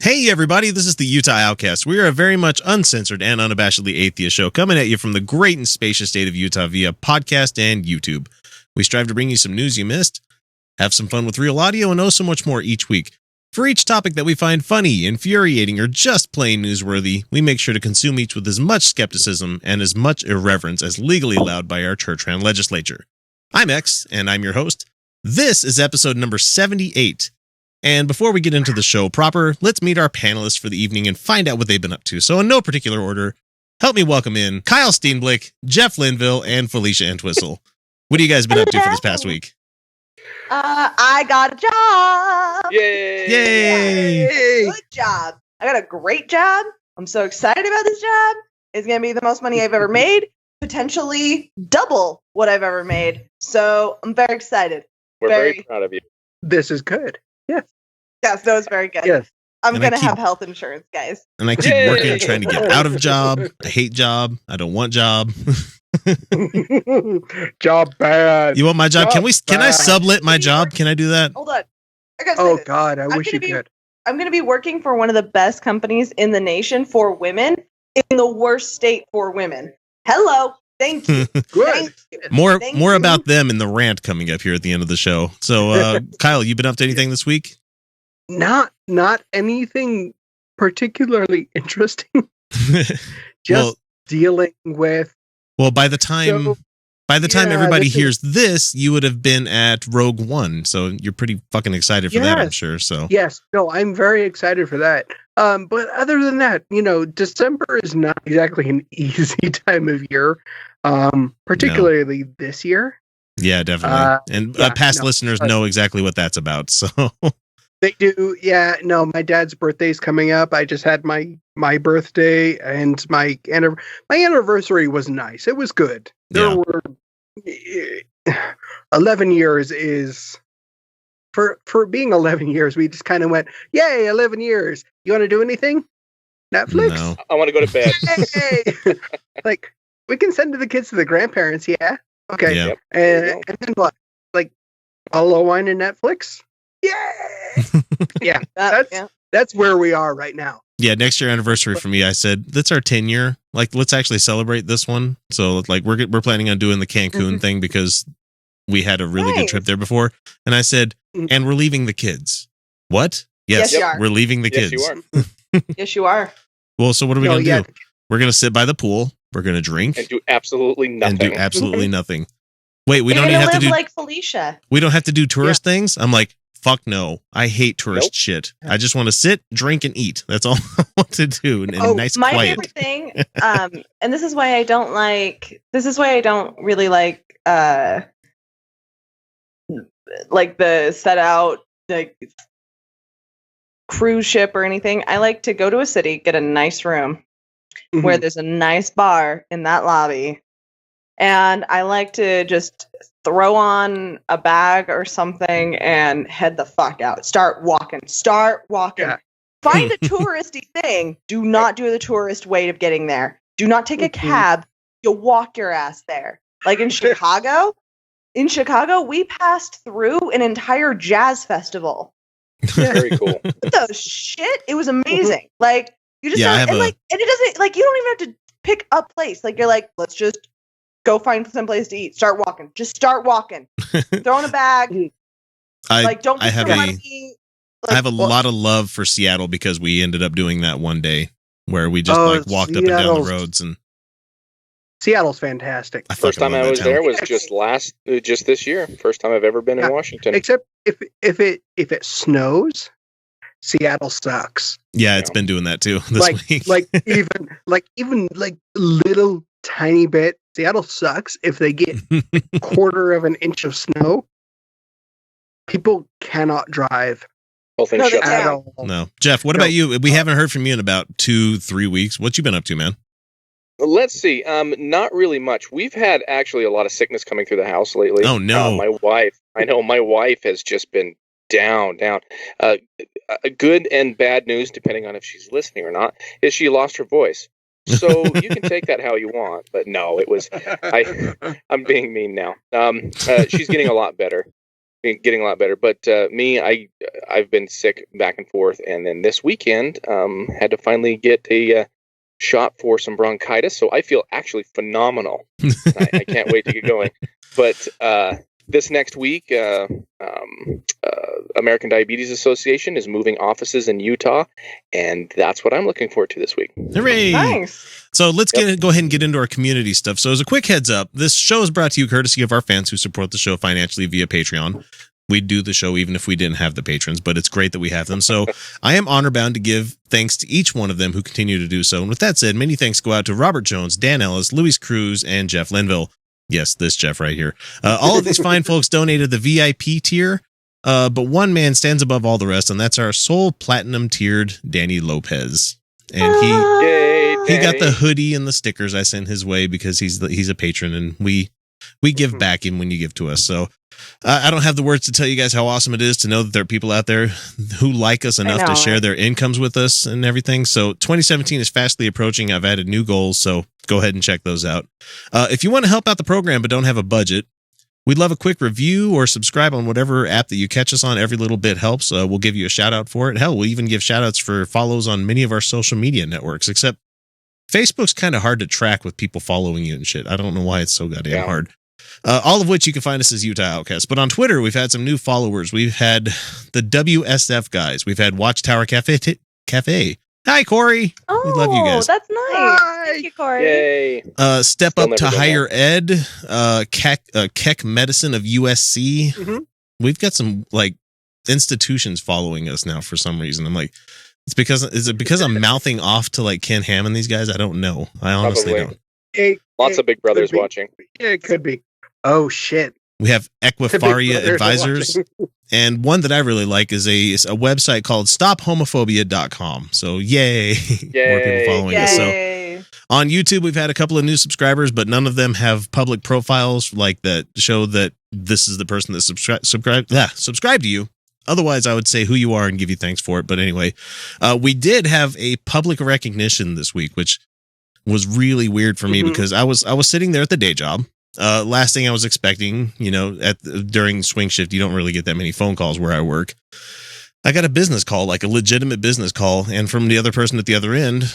Hey everybody, this is the Utah Outcasts. We are a very much uncensored and unabashedly atheist show coming at you from the great and spacious state of Utah via podcast and YouTube. We strive to bring you some news you missed, have some fun with real audio, and oh so much more each week. For each topic that we find funny, infuriating, or just plain newsworthy, we make sure to consume each with as much skepticism and as much irreverence as legally allowed by our church-run legislature. I'm X, and I'm your host. This is episode number 78. And before we get into the show proper, let's meet our panelists for the evening and find out what they've been up to. So in no particular order, help me welcome in Kyle Steenblick, Jeff Linville, and Felicia Entwistle. What have you guys been up to for this past week? I got a job. Yay! Yay! Good job. I got a great job. I'm so excited about this job. It's going to be the most money I've ever made, potentially double what I've ever made. So I'm very excited. We're very proud of you. This is good. Yes. Yes, that was very good. Yes. I'm going to have health insurance, guys. And I keep working and trying to get out of job. I hate job. I don't want job. Job bad. You want my job? Job Can I sublet my job? Can I do that? Hold on. I gotta say Oh this. God, I wish you could. I'm going to be working for one of the best companies in the nation for women in the worst state for women. Hello. Thank you. Good. Thank you. More Thank you. about them in the rant coming up here at the end of the show. So, Kyle, you been up to anything this week? Not anything particularly interesting. Just Well- dealing with. Well, by the time everybody this is- hears this, you would have been at Rogue One, so you're pretty fucking excited for that, I'm Yes. sure. So Yes. No, I'm very excited for that. But other than that, December is not exactly an easy time of year. Particularly this year. yeah, definitely. And past listeners but- know exactly what that's about. So They do, yeah. No, my dad's birthday's coming up. I just had my birthday, and my anniversary was nice. It was good. There were 11 years is for being 11 years. We just kind of went, yay, 11 years. You want to do anything? Netflix? no. I want to go to bed. Hey! Like, we can send the kids to the grandparents. Yeah. Okay. Yeah. And then what? Like, Hollow Wine and Netflix? Yay! Yeah. That's where we are right now. Yeah, next year anniversary for me, I said, that's our 10-year. Like, let's actually celebrate this one. So, like, we're planning on doing the Cancun thing because we had a really good trip there before. And I said, and we're leaving the kids. What? Yes, you are. we're leaving the kids. Yes, you are. Yes, you are. Well, so what are we going to do? We're going to sit by the pool. We're going to drink. And do absolutely nothing. Wait, we You're don't gonna have to live do like Felicia. we don't have to do tourist things. I'm like, fuck no. I hate tourist shit. I just want to sit, drink, and eat. That's all I want to do. And nice My quiet. favorite thing, and this is why I don't really like the set out like cruise ship or anything. I like to go to a city, get a nice room where there's a nice bar in that lobby. And I like to just throw on a bag or something and head the fuck out. Start walking. Yeah. Find a touristy thing. Do not do the tourist way of getting there. Do not take a cab. You'll walk your ass there. Like in Chicago. In Chicago, we passed through an entire jazz festival. Very cool. What the shit? It was amazing. Like you just Yeah, and it doesn't like you don't even have to pick a place. Like you're like, let's just go find some place to eat. Start walking. Just start walking. Throw in a bag. Don't. I have a lot of love for Seattle because we ended up doing that one day where we just walked up and down the roads, and Seattle's fantastic. First time I was there was just this year. First time I've ever been in Washington. Except if it snows, Seattle sucks. Yeah, it's been doing that too this week. even little tiny bit. Seattle sucks if they get a quarter of an inch of snow. People cannot drive. At all. No, Jeff. What about you? We haven't heard from you in about 2-3 weeks. What you been up to, man? Let's see. Not really much. We've had actually a lot of sickness coming through the house lately. Oh no, my wife has just been down. Good and bad news, depending on if she's listening or not, is she lost her voice. So you can take that how you want, but no, it was. I'm being mean now. She's getting a lot better. getting a lot better. But me, I've been sick back and forth, and then this weekend had to finally get a shot for some bronchitis, so I feel actually phenomenal. I can't wait to get going. But this next week, American Diabetes Association is moving offices in Utah, and that's what I'm looking forward to this week. Hooray! Nice. So let's go ahead and get into our community stuff. So as a quick heads up, this show is brought to you courtesy of our fans who support the show financially via Patreon. We'd do the show even if we didn't have the patrons, but it's great that we have them. So I am honor bound to give thanks to each one of them who continue to do so. And with that said, many thanks go out to Robert Jones, Dan Ellis, Luis Cruz, and Jeff Linville. Yes, this Jeff right here. All of these fine folks donated the VIP tier, but one man stands above all the rest, and that's our sole platinum tiered Danny Lopez. And he got the hoodie and the stickers I sent his way because he's a patron, and we give back in when you give to us. So I don't have the words to tell you guys how awesome it is to know that there are people out there who like us enough to share their incomes with us and everything. So 2017 is fastly approaching. I've added new goals, so go ahead and check those out. If you want to help out the program but don't have a budget, we'd love a quick review or subscribe on whatever app that you catch us on. Every little bit helps. We'll give you a shout out for it. Hell, we'll even give shout outs for follows on many of our social media networks, except Facebook's kind of hard to track with people following you and shit. I don't know why it's so goddamn hard. All of which you can find us as Utah Outcasts. But on Twitter, we've had some new followers. We've had the WSF guys. We've had Watchtower Cafe. Hi, Corey. We love you guys. That's nice. Hi. Thank you, Corey. Yay! Step Up to Higher Ed. Keck Medicine of USC. Mm-hmm. We've got some like institutions following us now for some reason. I'm like, is it because I'm mouthing off to like Ken Ham and these guys? I don't know. I honestly don't. Lots of big brothers watching. Yeah, it could be. Oh shit! We have Equifaria Advisors, and one that I really like is a website called stophomophobia.com. So yay. More people following us. So on YouTube, we've had a couple of new subscribers, but none of them have public profiles like that show that this is the person that subscribed to you. Otherwise, I would say who you are and give you thanks for it. But anyway, we did have a public recognition this week, which was really weird for me because I was sitting there at the day job. Last thing I was expecting, during swing shift, you don't really get that many phone calls where I work. I got a business call, like a legitimate business call. And from the other person at the other end,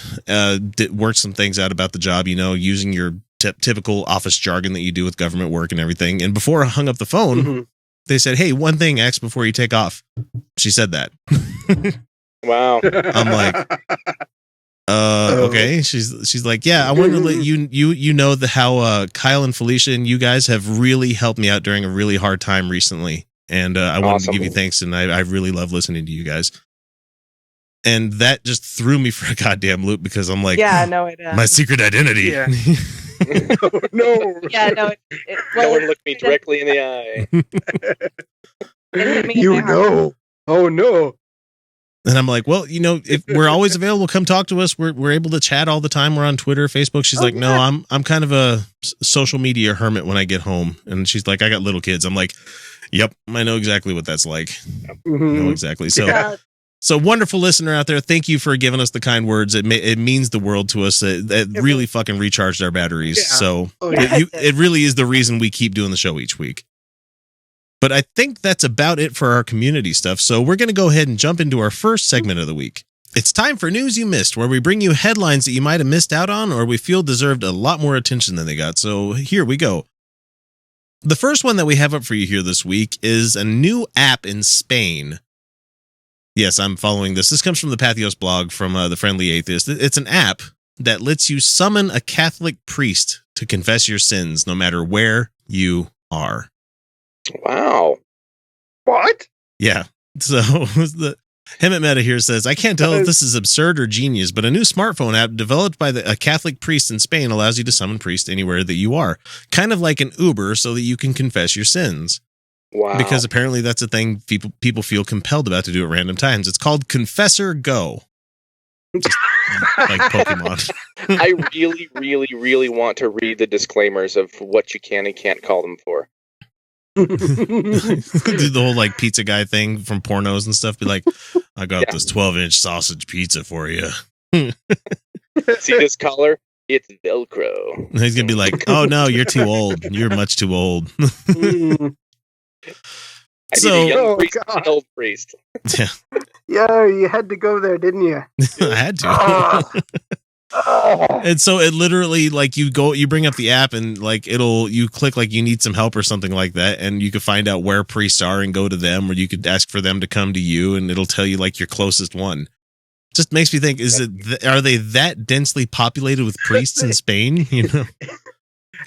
worked some things out about the job, using your typical office jargon that you do with government work and everything. And before I hung up the phone, they said, "Hey, one thing, X, before you take off." She said that. Wow. I'm like, okay. She's like, yeah, I wanted to let you know how Kyle and Felicia and you guys have really helped me out during a really hard time recently, and I wanted to give you thanks, and I really love listening to you guys. And that just threw me for a goddamn loop because I'm like, yeah, no, it my secret identity. Yeah. No. Yeah, no. No one looked me directly in the eye. Oh no. And I'm like, well, if we're always available, come talk to us. We're able to chat all the time. We're on Twitter, Facebook. She's like, no, I'm kind of a social media hermit when I get home. And she's like, I got little kids. I'm like, yep, I know exactly what that's like. I know exactly. So, so wonderful listener out there. Thank you for giving us the kind words. It means the world to us. It really fucking recharged our batteries. Yeah. So it really is the reason we keep doing the show each week. But I think that's about it for our community stuff. So we're going to go ahead and jump into our first segment of the week. It's time for News You Missed, where we bring you headlines that you might have missed out on or we feel deserved a lot more attention than they got. So here we go. The first one that we have up for you here this week is a new app in Spain. Yes, I'm following this. This comes from the Pathos blog from the Friendly Atheist. It's an app that lets you summon a Catholic priest to confess your sins no matter where you are. Wow. What? Yeah. So the Hemet Meta here says, I can't tell if this is absurd or genius, but a new smartphone app developed by a Catholic priest in Spain allows you to summon priests anywhere that you are. Kind of like an Uber so that you can confess your sins. Wow. Because apparently that's a thing people feel compelled about to do at random times. It's called Confesor GO. Just like Pokemon. I really, really, really want to read the disclaimers of what you can and can't call them for. Do the whole like pizza guy thing from pornos and stuff. Be like, I got this 12-inch sausage pizza for you. See this collar? It's Velcro. And he's gonna be like, oh no, you're too old. You're much too old. I So- need a young Oh, priest, God. an old priest. Yeah, Yeah, you had to go there, didn't you? I had to. Oh. And so it literally, like, you bring up the app and like you click like you need some help or something like that, and you can find out where priests are and go to them, or you could ask for them to come to you, and it'll tell you like your closest one. Just makes me think: are they that densely populated with priests in Spain? You know?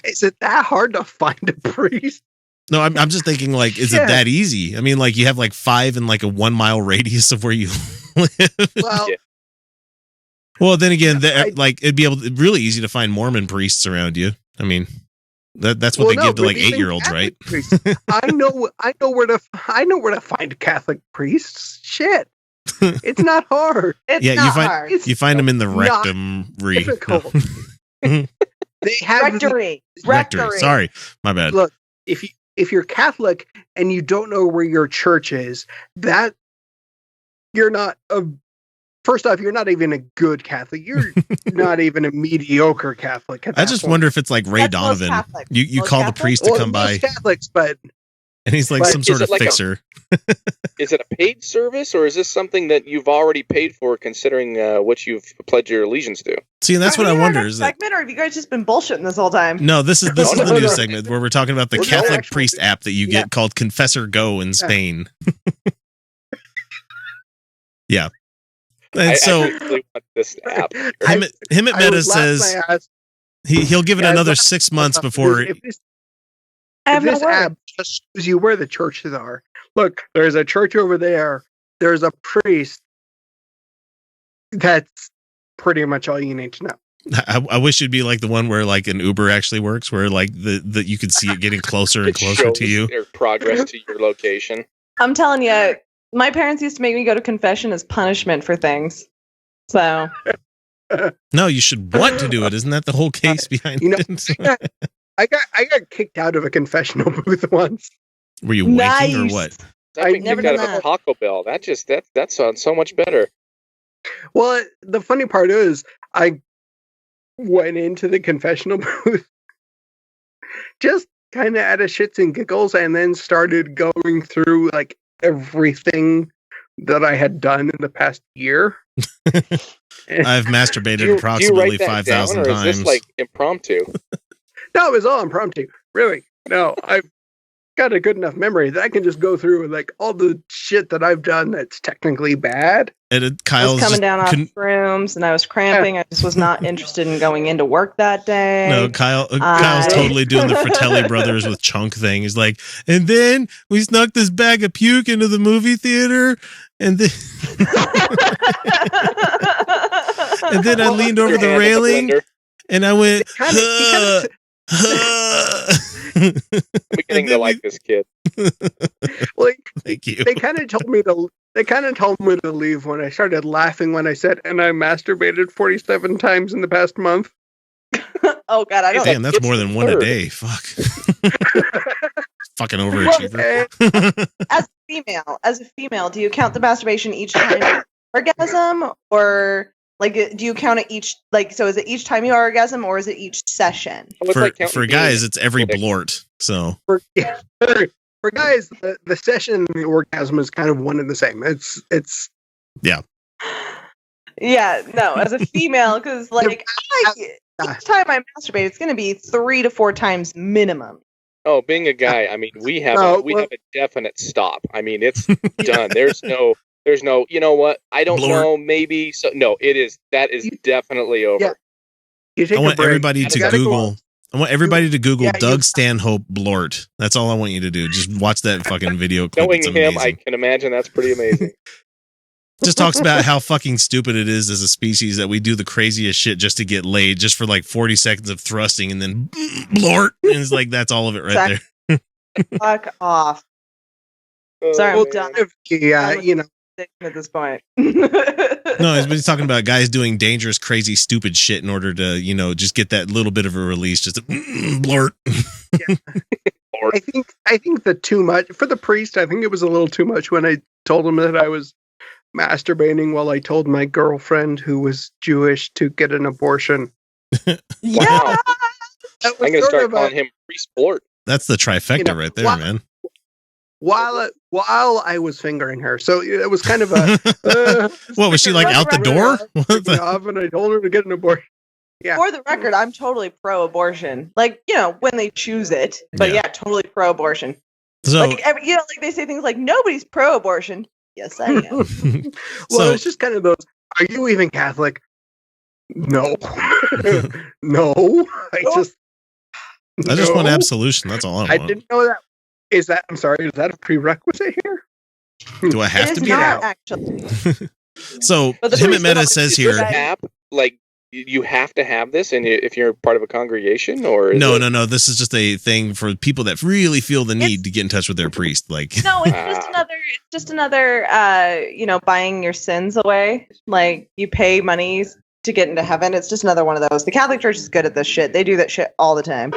Is it that hard to find a priest? No, I'm just thinking like, is it Shit. that easy? I mean, like you have like 5 in like a 1 mile radius of where you live. Well, Yeah. Well, then again, I- like it'd be really easy to find Mormon priests around you. I mean, that's what well, they no, give to but like even 8-year-olds, right? Catholic priests. I know where to find Catholic priests. Shit, it's not hard. It's Yeah, not you find hard. It's you find them in the not rectum. difficult. They have Rectory. Rectory. Sorry, my bad. Look, if you're Catholic and you don't know where your church is, that you're not a. First off, you're not even a good Catholic. You're not even a mediocre Catholic. At I that just point. You if it's like Ray That's most Donovan. Catholics. You Most call the Catholics? priest to Well, come by, most Catholics, but and he's like but some sort is of it like a- fixer. Is it a paid service, or is this something that you've already paid for, considering what you've pledged your allegiance to? See, and that's Are what we I in our wonder. next Is that segment, or have you guys just been bullshitting this whole time? no? This is No, the no, new no. segment where we're talking about the We're Catholic actually- priest app that you Yeah. get called Confesor GO in Spain. Yeah, and I so really want this app. him at I Meta would laugh says my ass he'll give it Yeah, another laugh 6 months off. before. If this, I have if this no word. app just shows you where the churches are. Look, there's a church over there. There's a priest. That's pretty much all you need to know. I wish it'd be like the one where like an Uber actually works, where like the you could see it getting closer and It closer to shows you. their progress to your location. I'm telling you, my parents used to make me go to confession as punishment for things. So No, you should want to do it. Isn't that the whole case behind You know, it? I got kicked out of a confessional booth once. Were you wanking or nice. what? I've been never kicked out done of a that. Taco Bell. That sounds so much better. Well, the funny part is, I went into the confessional booth just kind of out of shits and giggles, and then started going through like everything that I had done in the past year. I've masturbated Do you approximately write that 5,000 down, or is times. this like impromptu? No, it was all impromptu. Really. No, I've got a good enough memory that I can just go through like all the shit that I've done that's technically bad. And I Kyle's was coming just down off couldn't- shrooms and I was cramping. I just was not interested in going into work that day. No, Kyle's totally doing the Fratelli brothers with chunk thing. He's like, and then we snuck this bag of puke into the movie theater, and then and then I leaned over Your the hand in railing blender. and I went, Kinda- I'm beginning And to then like this kid. Like Thank you. they kind of told me to. They kind of told me to leave when I started laughing when I said, "And I masturbated 47 times in the past month." Oh God, I don't. Damn, that's It's more than one a third. day. Fuck. Fucking overachiever. As a female, do you count the masturbation each time orgasm, or like do you count it each? Like, so is it each time you orgasm, or is it each session? Well, it's like for counting guys, beans. it's every Like- blort. So For guys, the session and the orgasm is kind of one and the same. It's Yeah, no, as a female, because like each time I masturbate, it's going to be 3 to 4 times minimum. Oh, being a guy, I mean, we have No, a definite stop. I mean, it's done. There's no. You know what? I don't Blort. know. Maybe so. No, that is definitely over. Yeah. You take I a want break. everybody You to gotta go Google. on. I want everybody to Google Yeah, Doug Stanhope blort. That's all I want you to do. Just watch that fucking video clip. Knowing It's him, I amazing. can imagine that's pretty amazing. Just talks about how fucking stupid it is as a species that we do the craziest shit just to get laid, just for like 40 seconds of thrusting and then blort. And it's like, that's all of it right there. Fuck off. Oh, Sorry, I'm Well, done. yeah, you know, At this point. No, he's talking about guys doing dangerous, crazy, stupid shit in order to, just get that little bit of a release. Just a blort. I think the too much for the priest. I think it was a little too much when I told him that I was masturbating while I told my girlfriend who was Jewish to get an abortion. Yeah. That was I'm going to sort start of calling him Priest Blort. That's the trifecta right there, What? man. while while I was fingering her. So it was kind of a. What was she like out the door? What the- Off, and I told her to get an abortion. Yeah. For the record, I'm totally pro-abortion. Like, when they choose it. But yeah, totally pro-abortion. So Like, like they say things like, nobody's pro-abortion. Yes, I am. Well, it's just kind of those. Are you even Catholic? No. No. I just want absolution. That's all I want. I didn't know that. I'm sorry, is that a prerequisite here? Do I have It to is be not, now? actually. So But the Him priest Meta always says Is here. this app like you have to have this, and if you're part of a congregation, or is No. it- This is just a thing for people that really feel the need It's- to get in touch with their priest. Like, No, it's just another buying your sins away. Like, you pay money to get into heaven. It's just another one of those. The Catholic Church is good at this shit. They do that shit all the time.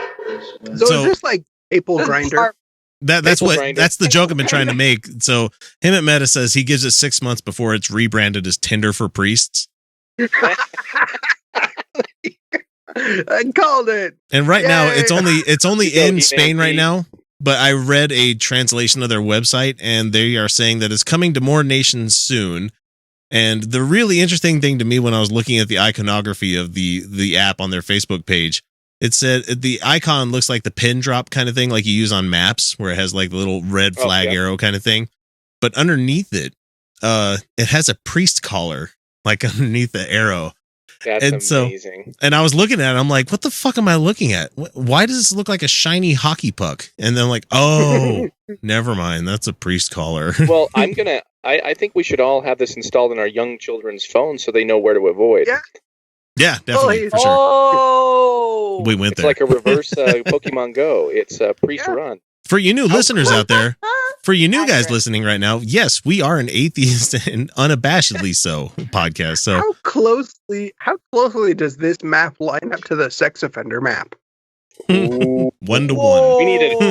So So- is this like Apple Grinder? that's Maple what grinder. that's the joke I've been trying to make. So Him Meta says he gives it 6 months before it's rebranded as Tinder for priests. I called it. And right now Yay! it's only Go, in He-Man Spain right Pete. now. But I read a translation of their website, and they are saying that it's coming to more nations soon. And the really interesting thing to me when I was looking at the iconography of the app on their Facebook page, it said the icon looks like the pin drop kind of thing, like you use on maps, where it has like the little red flag yeah. arrow kind of thing. But underneath it, it has a priest collar, like underneath the arrow. That's And so- amazing. And I was looking at it, I'm like, what the fuck am I looking at? Why does this look like a shiny hockey puck? And then I'm like, oh, never mind. That's a priest collar. Well, I think we should all have this installed in our young children's phones so they know where to avoid. Yeah. Yeah, definitely. Oh, For sure. Oh, We went It's there. like a reverse Pokemon Go. It's a priest Yeah. run. For you new listeners out there, for you new guys Accurate. listening right now, yes, we are an atheist and unabashedly so podcast. So How closely does this map line up to the sex offender map? Ooh. 1 to 1. Whoa. We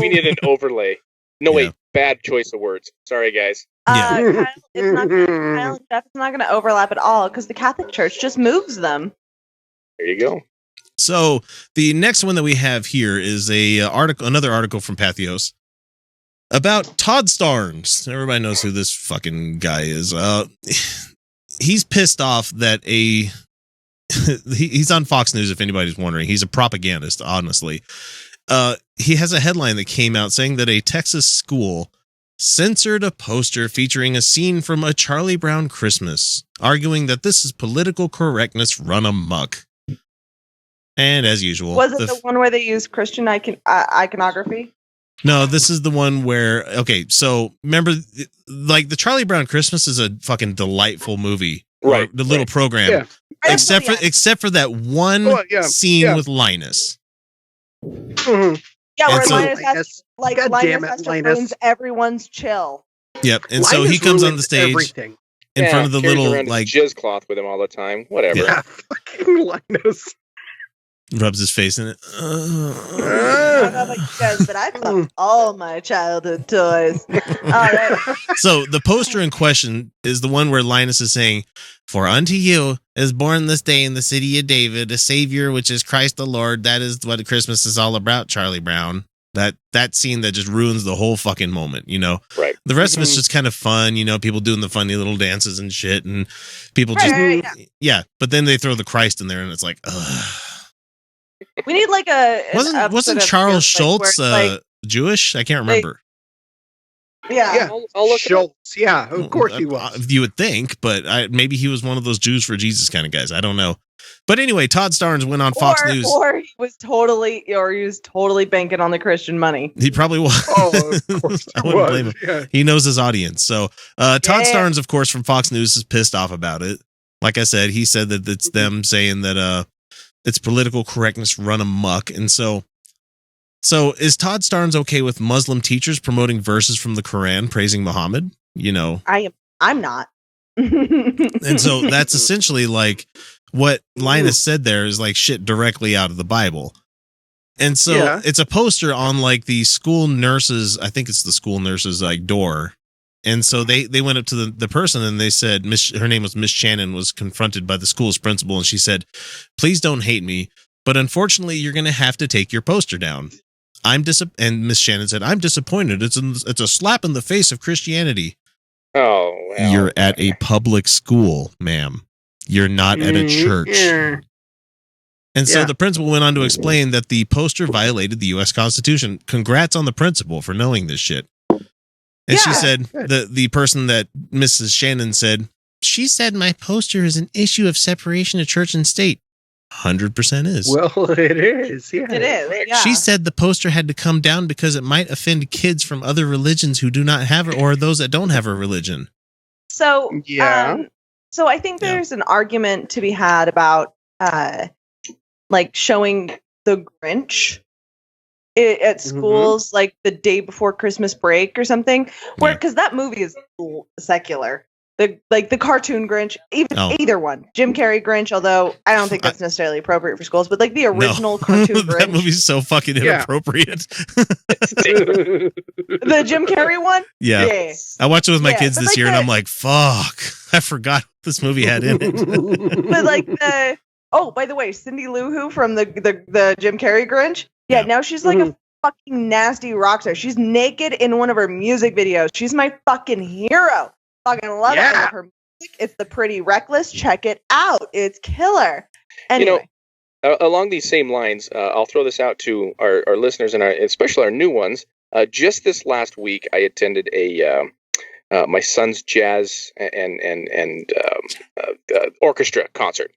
need an overlay. No, Yeah. wait, bad choice of words. Sorry, guys. Yeah. Kyle and Jeff is not going to overlap at all because the Catholic Church just moves them. There you go. So the next one that we have here is another article from Pathos about Todd Starnes. Everybody knows who this fucking guy is. He's pissed off that he's on Fox News. If anybody's wondering, he's a propagandist. Honestly, he has a headline that came out saying that a Texas school censored a poster featuring a scene from A Charlie Brown Christmas, arguing that this is political correctness run amok. And as usual, Was it the one where they used Christian iconography? no, this is the one where, okay, so remember, like the Charlie Brown Christmas is a fucking delightful movie, or Right, the little right. program, Yeah. except for that one Oh, yeah, scene yeah. with Linus. Mhm. Yeah, And where so- Linus has, Linus. like, God Linus damn it, has to Linus. ruins everyone's chill. Yep, and so he Linus comes on ruins the stage Everything. in front of the carries little around his like jizz cloth with him all the time. Whatever. Yeah, fucking Linus. rubs his face in it. I don't know about you guys, but I fucked all my childhood toys. All right. So the poster in question is the one where Linus is saying, "For unto you is born this day in the city of David a Savior, which is Christ the Lord." That is what Christmas is all about, Charlie Brown. That scene that just ruins the whole fucking moment, you know. Right. The rest of it's Mhm. just kind of fun, you know, people doing the funny little dances and shit, and people just Right, yeah. But then they throw the Christ in there, and it's like, ugh. We need like an Wasn't episode of Charles Fear, like, where Schultz it's like, Jewish? I can't remember. yeah. Yeah. I'll look it up. Schultz. Yeah, of course he was. You would think, but maybe he was one of those Jews for Jesus kind of guys. I don't know. But anyway, Todd Starnes went on Fox News. Or he was totally banking on the Christian money. He probably was. Oh, of course I he wouldn't was. blame him. Yeah. He knows his audience. So Todd Yeah. Starnes, of course, from Fox News is pissed off about it. Like I said, he said that it's them saying that it's political correctness run amok. And so is Todd Starnes okay with Muslim teachers promoting verses from the Quran praising Muhammad? You know, I'm not. and so that's essentially like what Linus said there is like shit directly out of the Bible. And so Yeah. it's a poster on like the school nurses, I think it's the school nurses like door. And so they went up to the person and they said, her name was Miss Shannon, was confronted by the school's principal. And she said, "Please don't hate me, but unfortunately you're going to have to take your poster down. and Miss Shannon said, "I'm disappointed. It's a slap in the face of Christianity." Oh, well, You're at a public school, ma'am. You're not at a church. Yeah. And so Yeah. the principal went on to explain that the poster violated the U.S. Constitution. Congrats on the principal for knowing this shit. And she Yeah. said, the person that Mrs. Shannon said, she said my poster is an issue of separation of church and state. 100% is. Well, it is. Yeah. It is. Yeah. She said the poster had to come down because it might offend kids from other religions who do not have it, or those that don't have a religion. So, Yeah. so I think there's an argument to be had about, like showing the Grinch at schools, like the day before Christmas break or something, where because that movie is secular. The cartoon Grinch, either one, Jim Carrey Grinch, although I don't think that's necessarily appropriate for schools, but like the original cartoon Grinch. That movie's so fucking inappropriate. The Jim Carrey one? Yeah. I watched it with my kids this like year and I'm like, fuck, I forgot what this movie had in it. But like by the way, Cindy Lou Who from the Jim Carrey Grinch, now she's like a fucking nasty rock star. She's naked in one of her music videos. She's my fucking hero. Fucking love it. I love her music. It's the Pretty Reckless. Check it out. It's killer. Anyway. Along these same lines, I'll throw this out to our listeners and especially our new ones. Just this last week, I attended my son's jazz and orchestra concert,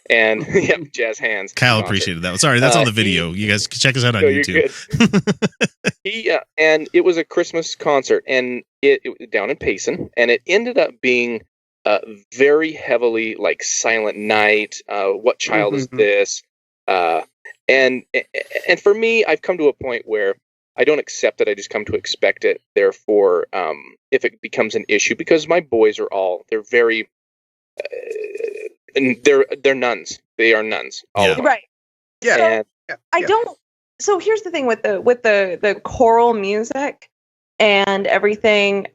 and jazz hands. Kyle appreciated that. Sorry, that's on the video. You guys can check us out on YouTube. And it was a Christmas concert, and it was down in Payson, and it ended up being very heavily like Silent Night. What child is this? And for me, I've come to a point where I don't accept it. I just come to expect it. Therefore, if it becomes an issue, because my boys are they're very, they're nuns. They are nuns. All of them. Right. Yeah. I don't. So here's the thing with the choral music and everything.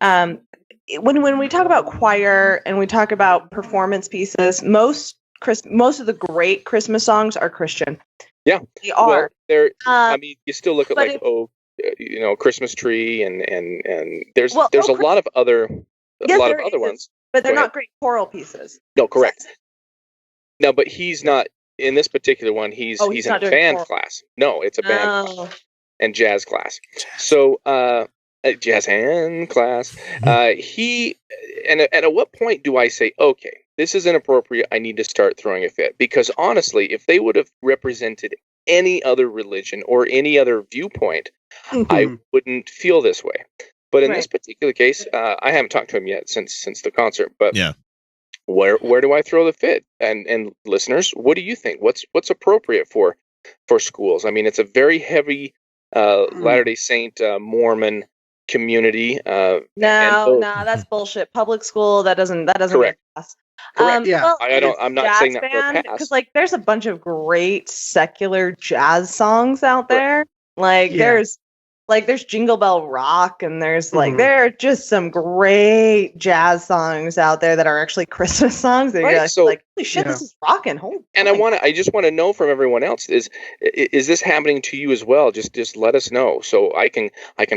When we talk about choir and we talk about performance pieces, most of the great Christmas songs are Christian. Yeah, they are. Well, they're. I mean, you still look at Christmas Tree, and there's a lot of other ones, but they're not great choral pieces. No, correct. No, but he's not in this particular one. He's in a band class. No, it's a band class and jazz class. So, jazz hand class. He and at what point do I say, okay, this is inappropriate, I need to start throwing a fit? Because honestly, if they would have represented any other religion or any other viewpoint, I wouldn't feel this way. But in this particular case, I haven't talked to him yet since the concert. But where do I throw the fit? And listeners, what do you think? What's appropriate for schools? I mean, it's a very heavy Latter-day Saint Mormon community. No, that's bullshit. Public school that doesn't correct. Pass. Correct. I'm not saying that for a pass. Because like there's a bunch of great secular jazz songs out there. There's Jingle Bell Rock, and there's there are just some great jazz songs out there that are actually Christmas songs. That you're like, holy shit, this is rocking. And I just want to know from everyone else, is this happening to you as well? Just let us know so I can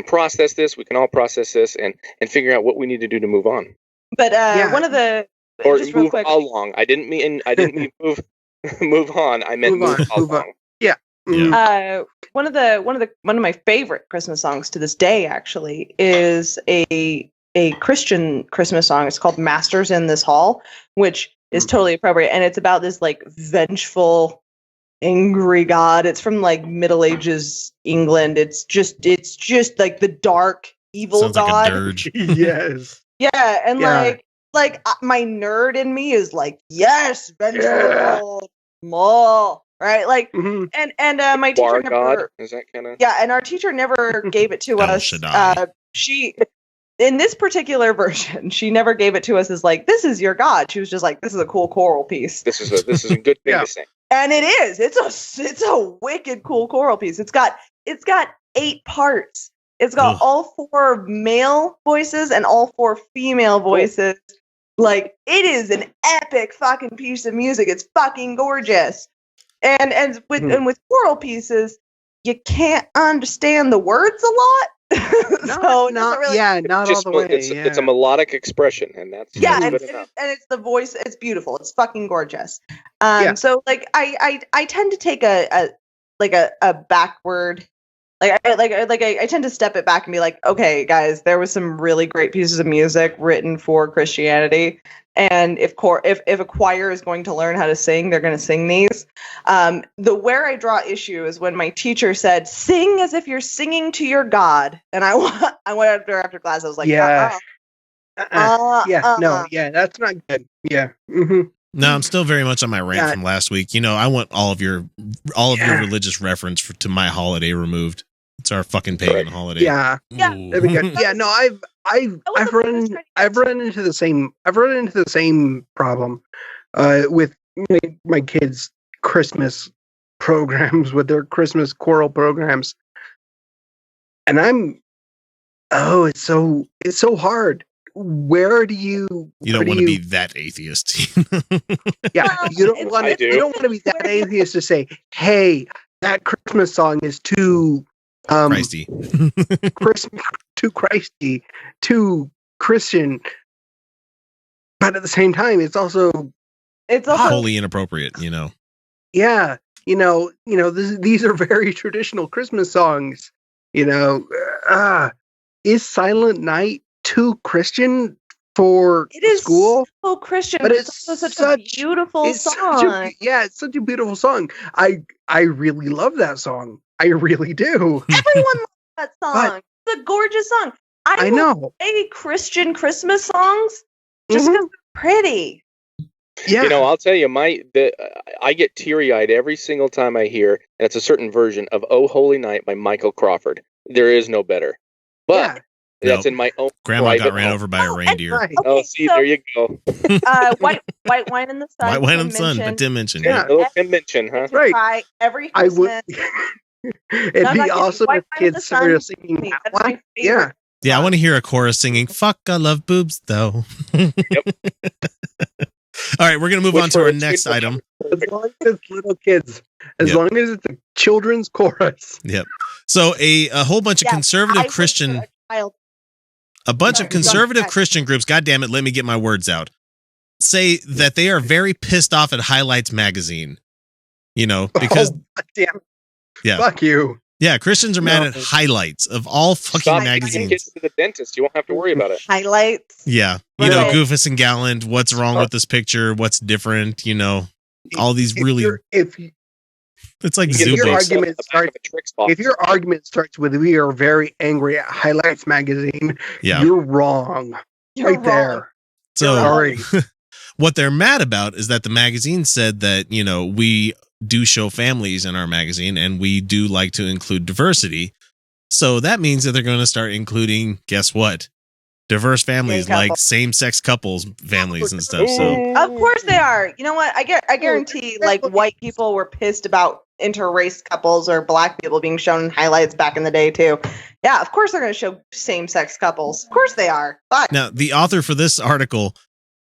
process this. We can all process this and figure out what we need to do to move on. But one of the just real move quick, along. I didn't mean move on. I meant move along. Yeah. One of my favorite Christmas songs to this day actually is a Christian Christmas song. It's called Masters in This Hall, which is totally appropriate, and it's about this like vengeful, angry god. It's from like Middle Ages England. It's just like the dark evil Sounds god. Like a dirge. Yes. Yeah, and like my nerd in me is like, yes, vengeful, more. Right, like, and my teacher never. Is that kind of? Yeah, and our teacher never gave it to us. She, in this particular version, she never gave it to us as like, this is your god. She was just like, this is a cool choral piece. This is a good thing to say. And it is. It's a wicked cool choral piece. It's got 8 parts. It's got all 4 male voices and all 4 female voices. Like, it is an epic fucking piece of music. It's fucking gorgeous. And with choral pieces, you can't understand the words a lot. So not really, not all the way. It's a melodic expression, and that's and good enough. it's the voice. It's beautiful. It's fucking gorgeous. So like I tend to take a backward. I tend to step it back and be like, okay, guys, there was some really great pieces of music written for Christianity, and if a choir is going to learn how to sing, they're going to sing these. Where I draw issue is when my teacher said, "Sing as if you're singing to your God," and I went up there after class. I was like, that's not good. Yeah. Mm-hmm. No, I'm still very much on my rant from last week. You know, I want all of your religious reference to my holiday removed. It's our fucking pagan holiday. Yeah. That'd be good. Yeah, no, I've run into the same problem with my kids' Christmas programs, with their Christmas choral programs. And it's so hard. Where do you don't want to be that atheist. Yeah, you don't want to be that atheist to say, hey, that Christmas song is too Christy. Too Christy, too Christian. But at the same time, it's also wholly inappropriate, you know. Yeah, these are very traditional Christmas songs. Is Silent Night too Christian for school? So Christian, but it's also such a beautiful song. It's such a beautiful song. I really love that song. I really do. Everyone loves that song. It's a gorgeous song. I know. Christian Christmas songs just because they're pretty. Yeah. I'll tell you, I get teary-eyed every single time I hear, and it's a certain version of "Oh Holy Night" by Michael Crawford. There is no better. But that's in my own. Grandma got ran over by a reindeer. Okay, there you go. White wine in the sun. White wine in the sun, but Tim mentioned. Yeah, a little Tim mentioned, huh? Right. Every Christmas. It'd be awesome if kids started singing that one. Yeah. Yeah, I want to hear a chorus singing, "Fuck, I love boobs, though." Yep. All right, we're going to move on to our next item. As long as it's little kids. As long as it's a children's chorus. Yep. So a whole bunch of conservative Christian... A bunch of conservative Christian groups, God damn it, let me get my words out, say that they are very pissed off at Highlights magazine. Because... damn. Yeah. Fuck you. Yeah, Christians are mad at Highlights of all fucking magazines. Get to the dentist. You won't have to worry about it. Highlights. Yeah. Goofus and Gallant, what's wrong with this picture? What's different? All these really... It's like if your argument starts with "we are very angry at Highlights magazine," you're wrong. You're wrong. So sorry. What they're mad about is that the magazine said that, we do show families in our magazine and we do like to include diversity. So that means that they're going to start including, guess what? Diverse families, like same-sex couples, families and stuff. So of course they are. You know what? I guarantee white people were pissed about inter-race couples or black people being shown in Highlights back in the day too. Yeah, of course they're going to show same-sex couples. Of course they are. But now the author for this article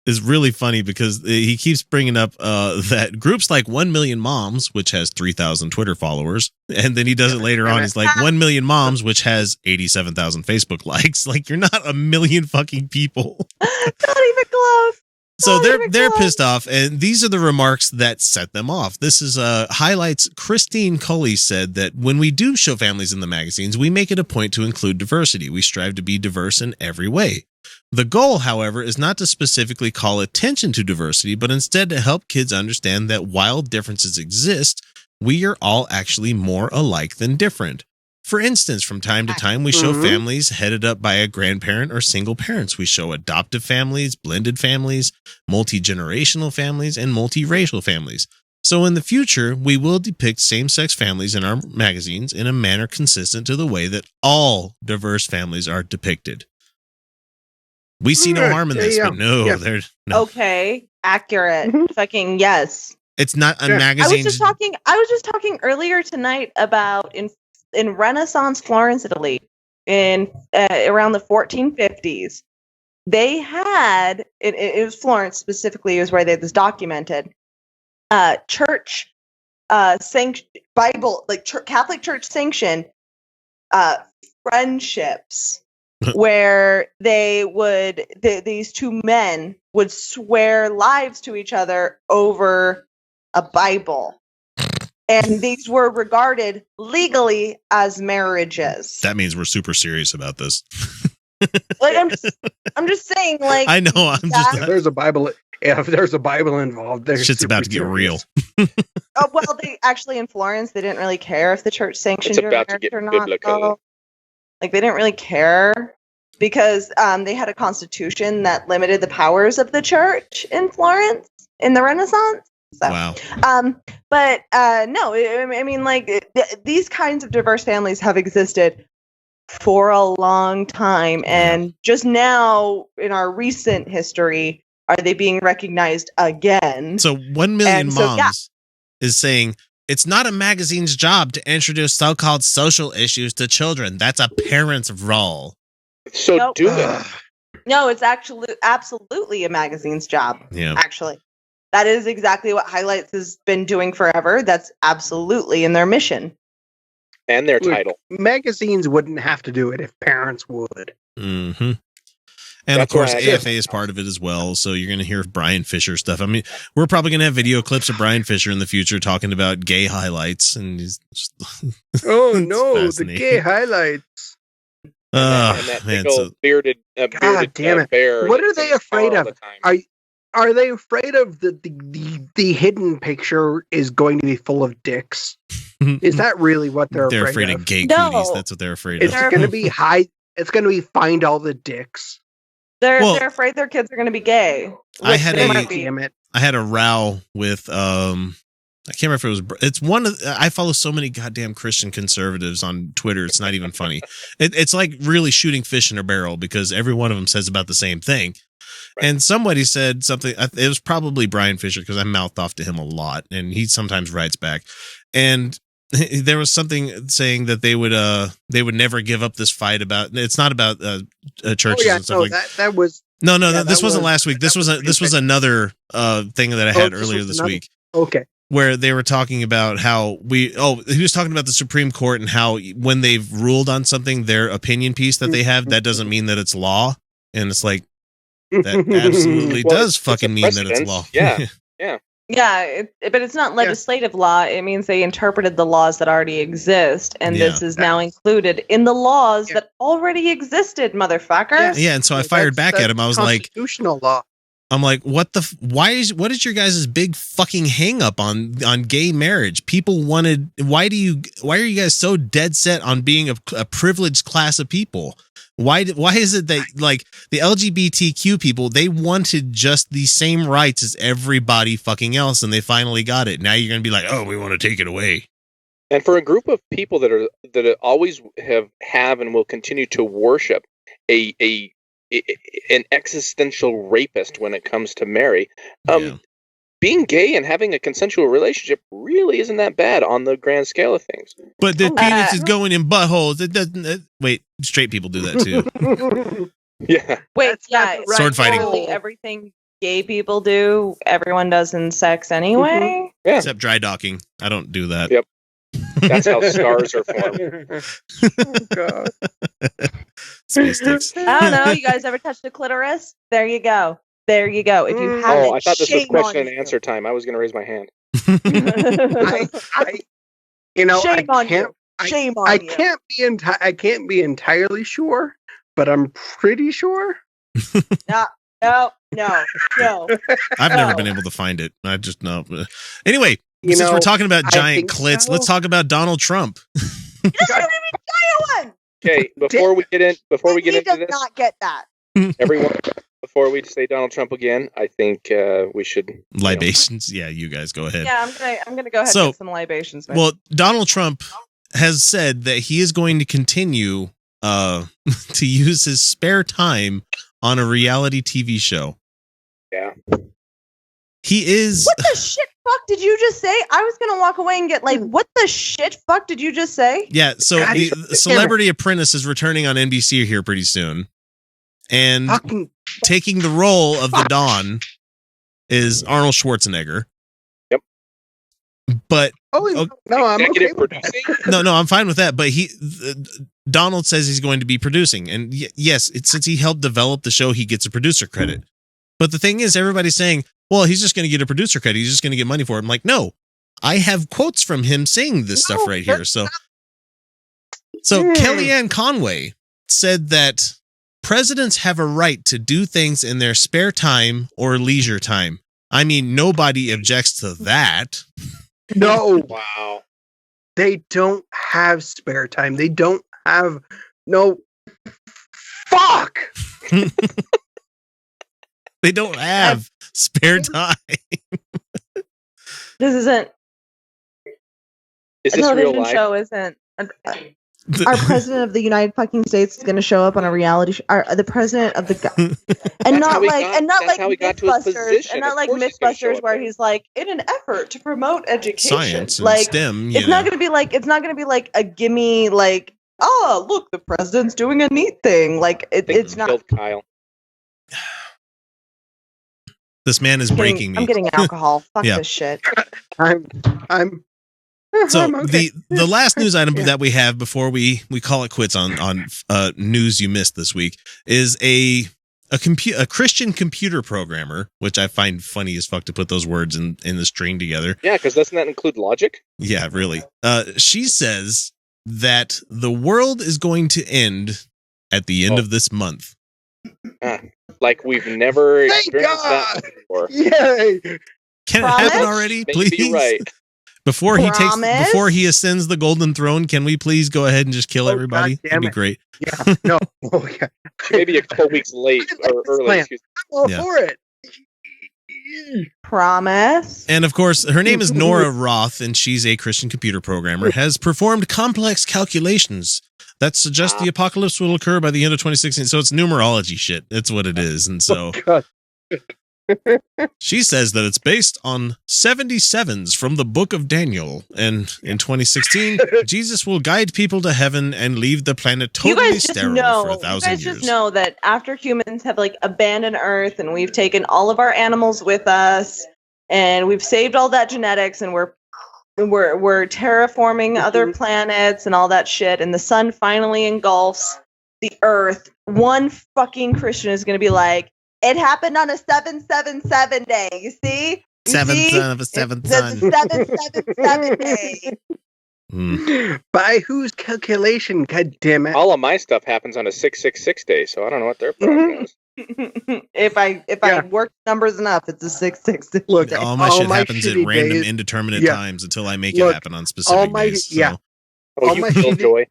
is really funny because he keeps bringing up that groups like 1 Million Moms, which has 3,000 Twitter followers, and then he does it later on. He's like 1 Million Moms, which has 87,000 Facebook likes. Like, you're not a million fucking people. Not even close. So they're pissed off, and these are the remarks that set them off. This is Highlights. Christine Culley said that when we do show families in the magazines, we make it a point to include diversity. We strive to be diverse in every way. The goal, however, is not to specifically call attention to diversity, but instead to help kids understand that while differences exist, we are all actually more alike than different. For instance, from time to time, we show families headed up by a grandparent or single parents. We show adoptive families, blended families, multi-generational families, and multiracial families. So in the future, we will depict same-sex families in our magazines in a manner consistent to the way that all diverse families are depicted. We see no harm in this, but there's no. Okay, accurate. Fucking yes. It's not a magazine. I was just talking earlier tonight about in Renaissance Florence, Italy, in around the 1450s. They had it was Florence specifically is where they had this documented church Bible, like Catholic Church sanctioned friendships where these two men would swear lives to each other over a Bible. And these were regarded legally as marriages. That means we're super serious about this. Like I'm just saying, like I know. If there's a Bible involved, there's shit's about to get real. Oh well, they actually in Florence they didn't really care if the church sanctioned It's about to get or not. biblical. Though. Like they didn't really care because they had a constitution that limited the powers of the church in Florence in the Renaissance. So, Wow. But no, I mean, like these kinds of diverse families have existed for a long time, and just now in our recent history, are they being recognized again? So 1 million moms is saying it's not a magazine's job to introduce so-called social issues to children. That's a parent's role. So Nope. do it. No, it's actually absolutely a magazine's job. Yeah. Actually, that is exactly what Highlights has been doing forever. That's absolutely in their mission. And their title. Magazines wouldn't have to do it if parents would. Mm-hmm. And That's of course, why I AFA is part of it as well. So you're going to hear Brian Fisher stuff. I mean, we're probably going to have video clips of Brian Fisher in the future talking about gay highlights. And he's just, Oh it's no, the fascinating. gay highlights. And that Man, big old bearded damn it. bear. What are that's they in his car afraid all of? the time. Are they afraid of the hidden picture is going to be full of dicks? Is that really what they're afraid of gay No. cooties. That's what they're afraid It's of. going to be It's going to be find all the dicks. They're afraid their kids are going to be gay. I had They a- might be. Damn it. I had a row with I can't remember if it was. It's one of. I follow so many goddamn Christian conservatives on Twitter. It's not even funny. It's like really shooting fish in a barrel because every one of them says about the same thing. Right. And somebody said something. It was probably Brian Fisher because I mouthed off to him a lot, and he sometimes writes back. And there was something saying that they would never give up this fight about. It's not about churches and stuff that was. No, Yeah, this that wasn't was- last week. This that was was another thing that I Oh, had this earlier was this another- week. Okay. Where they were talking about how he was talking about the Supreme Court and how when they've ruled on something, their opinion piece that they have, that doesn't mean that it's law. And it's like, that absolutely Well, does it's fucking a mean that it's precedent. law. Yeah. Yeah, but it's not legislative law. It means they interpreted the laws that already exist, and Yeah. this is now included in the laws that already existed, motherfucker. Yeah, and so I fired back at him. I was like, constitutional law. what what is your guys' big fucking hang up on gay marriage? People wanted, why are you guys so dead set on being a privileged class of people? Why is it that like the LGBTQ people, they wanted just the same rights as everybody fucking else, and they finally got it. Now you're going to be like, oh, we want to take it away. And for a group of people that always have and will continue to worship an existential rapist when it comes to Mary, Yeah. being gay and having a consensual relationship really isn't that bad on the grand scale of things. But the penis is going in buttholes. It doesn't. Wait, straight people do that too. Yeah. Wait, That's yeah, not right. Sword fighting. literally everything gay people do, everyone does in sex anyway. Yeah. Except dry docking. I don't do that. Yep. That's how scars are formed. Oh, God. Space sticks. I don't know. You guys ever touched a clitoris? There you go. There you go. If you haven't, Oh, I thought this was shame question on and you. answer time. I was going to raise my hand. I Shame on can't. you. Shame on I you. can't be entirely sure, but I'm pretty sure. No. I've never been able to find it. I just know. Anyway, You since know, we're talking about I giant think clits, so. let's talk about Donald Trump. One. Okay, before we get He into does this, not get that. everyone, before we say Donald Trump again, I think we should Libations. Yeah, you guys go ahead. Yeah, I'm gonna go ahead So, and get some libations. Man. Well, Donald Trump has said that he is going to continue to use his spare time on a reality TV show. Yeah. He is. What the shit fuck did you just say? I was gonna walk away and get like, what the shit fuck did you just say? Yeah, so God, the Celebrity Apprentice is returning on NBC here pretty soon. And Fucking taking the role of the Don is Arnold Schwarzenegger. Yep. But Oh no, I'm okay Executive with that. producing? no, I'm fine with that. But Donald says he's going to be producing, and yes, since he helped develop the show, he gets a producer credit. But the thing is, everybody's saying, well, he's just going to get a producer credit. He's just going to get money for it. I'm like, no, I have quotes from him saying this stuff right here. So Kellyanne Conway said that presidents have a right to do things in their spare time or leisure time. I mean, nobody objects to that. No, Wow. they don't have spare time. They don't have no. Fuck. They don't have spare time. This isn't Is a this real television life? show. Isn't our president of the United fucking States is going to show up on a reality show? The president of the and That's how not he like got- and not that's like how he got to his Mythbusters position. and not Of like course he's gonna show Mythbusters up where there. he's like, in an effort to promote education, Science and like STEM. it's not going to be like a gimme like, oh look, the president's doing a neat thing. Like it's not. Killed Kyle. This man is breaking me. I'm getting alcohol. Fuck Yeah. this shit. I'm. So I'm okay. the last news item that we have before we call it quits on news you missed this week is a Christian computer programmer, which I find funny as fuck to put those words in the string together. Yeah, because doesn't that include logic? Yeah, really. She says that the world is going to end at the end of this month. Like we've never Thank experienced God! that before. Yay! Can Promise? it happen already, Maybe please? you're right. Before Promise? before he ascends the golden throne, can we please go ahead and just kill Oh, everybody? God That'd damn be it. great. Yeah. No. Oh yeah. Maybe a couple weeks late I like or this early. plan. Excuse I'm all Yeah. for it. Promise. And of course, her name is Nora Roth, and she's a Christian computer programmer, has performed complex calculations that suggest the apocalypse will occur by the end of 2016. So it's numerology shit. That's what it is. And so God. she says that it's based on 77s from the book of Daniel. And in 2016, Jesus will guide people to heaven and leave the planet You totally guys just sterile know. for You 1,000 guys years. just know that after humans have like abandoned Earth and we've taken all of our animals with us and we've saved all that genetics and we're terraforming other planets and all that shit, and the sun finally engulfs the Earth. One fucking Christian is going to be like, "It happened on a 777 day." You see? You Seventh see? son of a seventh It's a son. 777 day. By whose calculation? God damn it! All of my stuff happens on a 666 day, so I don't know what their problem is. If I Yeah. work numbers enough, it's a 666. Look, All my shit happens at shitty random, days- indeterminate Yeah. times until I make Look, it happen on specific all my- days. So. yeah. Oh, All you my killjoy.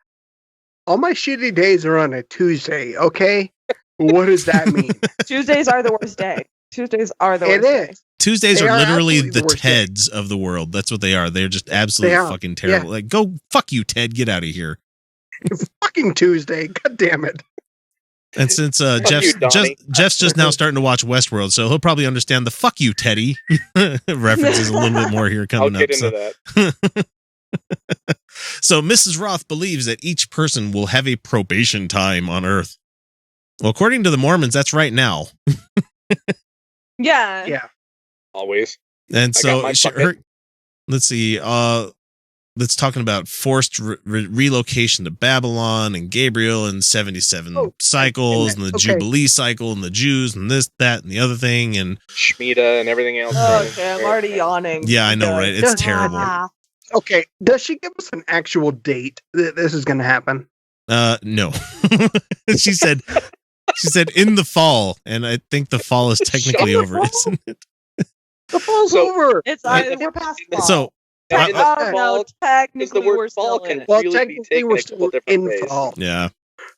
all my shitty days are on a Tuesday. Okay, what does that mean? Tuesdays are the worst day. Tuesdays are the It worst is. day. Tuesdays They are are literally absolutely the the worst day. Teds of the world. That's what they are. They're just absolutely They are. fucking terrible. Like, go fuck you, Ted. Get out of here. Fucking Tuesday. God damn it. And since Fuck Jeff's you, Donnie. Jeff's just now starting to watch Westworld, so he'll probably understand the "fuck you, Teddy" references a little bit more here I'll coming get up. into So. that. So Mrs. Roth believes that each person will have a probation time on Earth. Well, according to the Mormons, that's right now. Yeah. Yeah. Always. And I so got my bucket. her, let's see, that's talking about forced relocation to Babylon and Gabriel and 77 cycles and the okay. Jubilee cycle and the Jews and this, that, and the other thing. And Shemitah and everything else. Oh, okay, I'm already yawning. yeah, I know, right? It's terrible. Ah. Okay, does she give us an actual date that this is going to happen? No. She said in the fall, and I think the fall is technically over, isn't it? The fall's So- over. It's Yeah. we're past fall. So And in the Oh fall, no, because the technically we're word still fall in can it. Well, really be technically, taken we're a couple still different in ways. fall. yeah.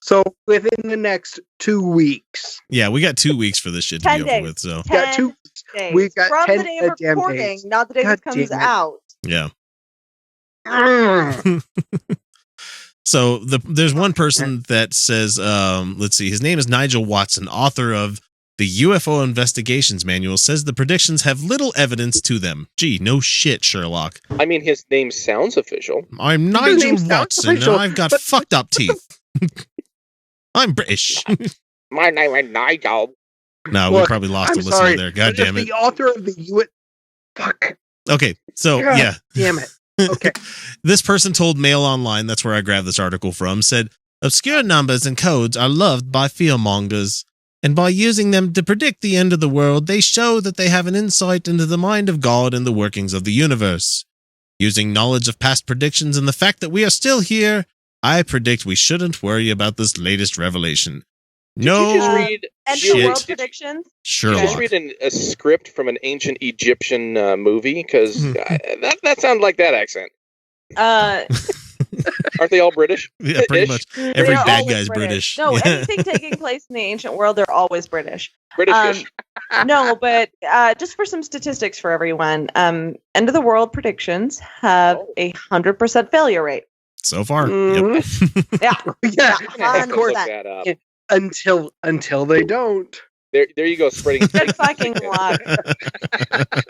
So within the next 2 weeks, Yeah, we got 2 weeks for this shit to 10 be over days. with, so got 2 days. We've got from 10 the day of goddamn recording, days. not the day God this comes damn it. out. yeah. Mm. So there's one person that says, let's see, his name is Nigel Watson, author of the UFO Investigations Manual, says the predictions have little evidence to them. Gee, no shit, Sherlock. I mean, his name sounds official. I'm His Nigel name sounds Watson, and official, I've got but- fucked up teeth. I'm British. My name is Nigel. No, we Look, probably lost I'm a listener sorry, there. God but if damn it. The author of the fuck. Okay, so God yeah. damn it. Okay. This person told Mail Online, that's where I grabbed this article from, said, obscure numbers and codes are loved by fearmongers, and by using them to predict the end of the world, they show that they have an insight into the mind of God and the workings of the universe. Using knowledge of past predictions and the fact that we are still here, I predict we shouldn't worry about this latest revelation. Did you just read End of shit. the world predictions. Did you Sherlock. just read a script from an ancient Egyptian movie? Because that sounds like that accent. Aren't they all British? Yeah, pretty much. Every They're bad always guy's British. No, Yeah. anything taking place in the ancient world, they're always British. British. No, but just for some statistics for everyone, end of the world predictions have a 100% failure rate. So far. Mhm. Yeah, Yeah. You're gonna have to look 100%. that up. Yeah. Until they don't. There you go, spreading. Good fucking luck.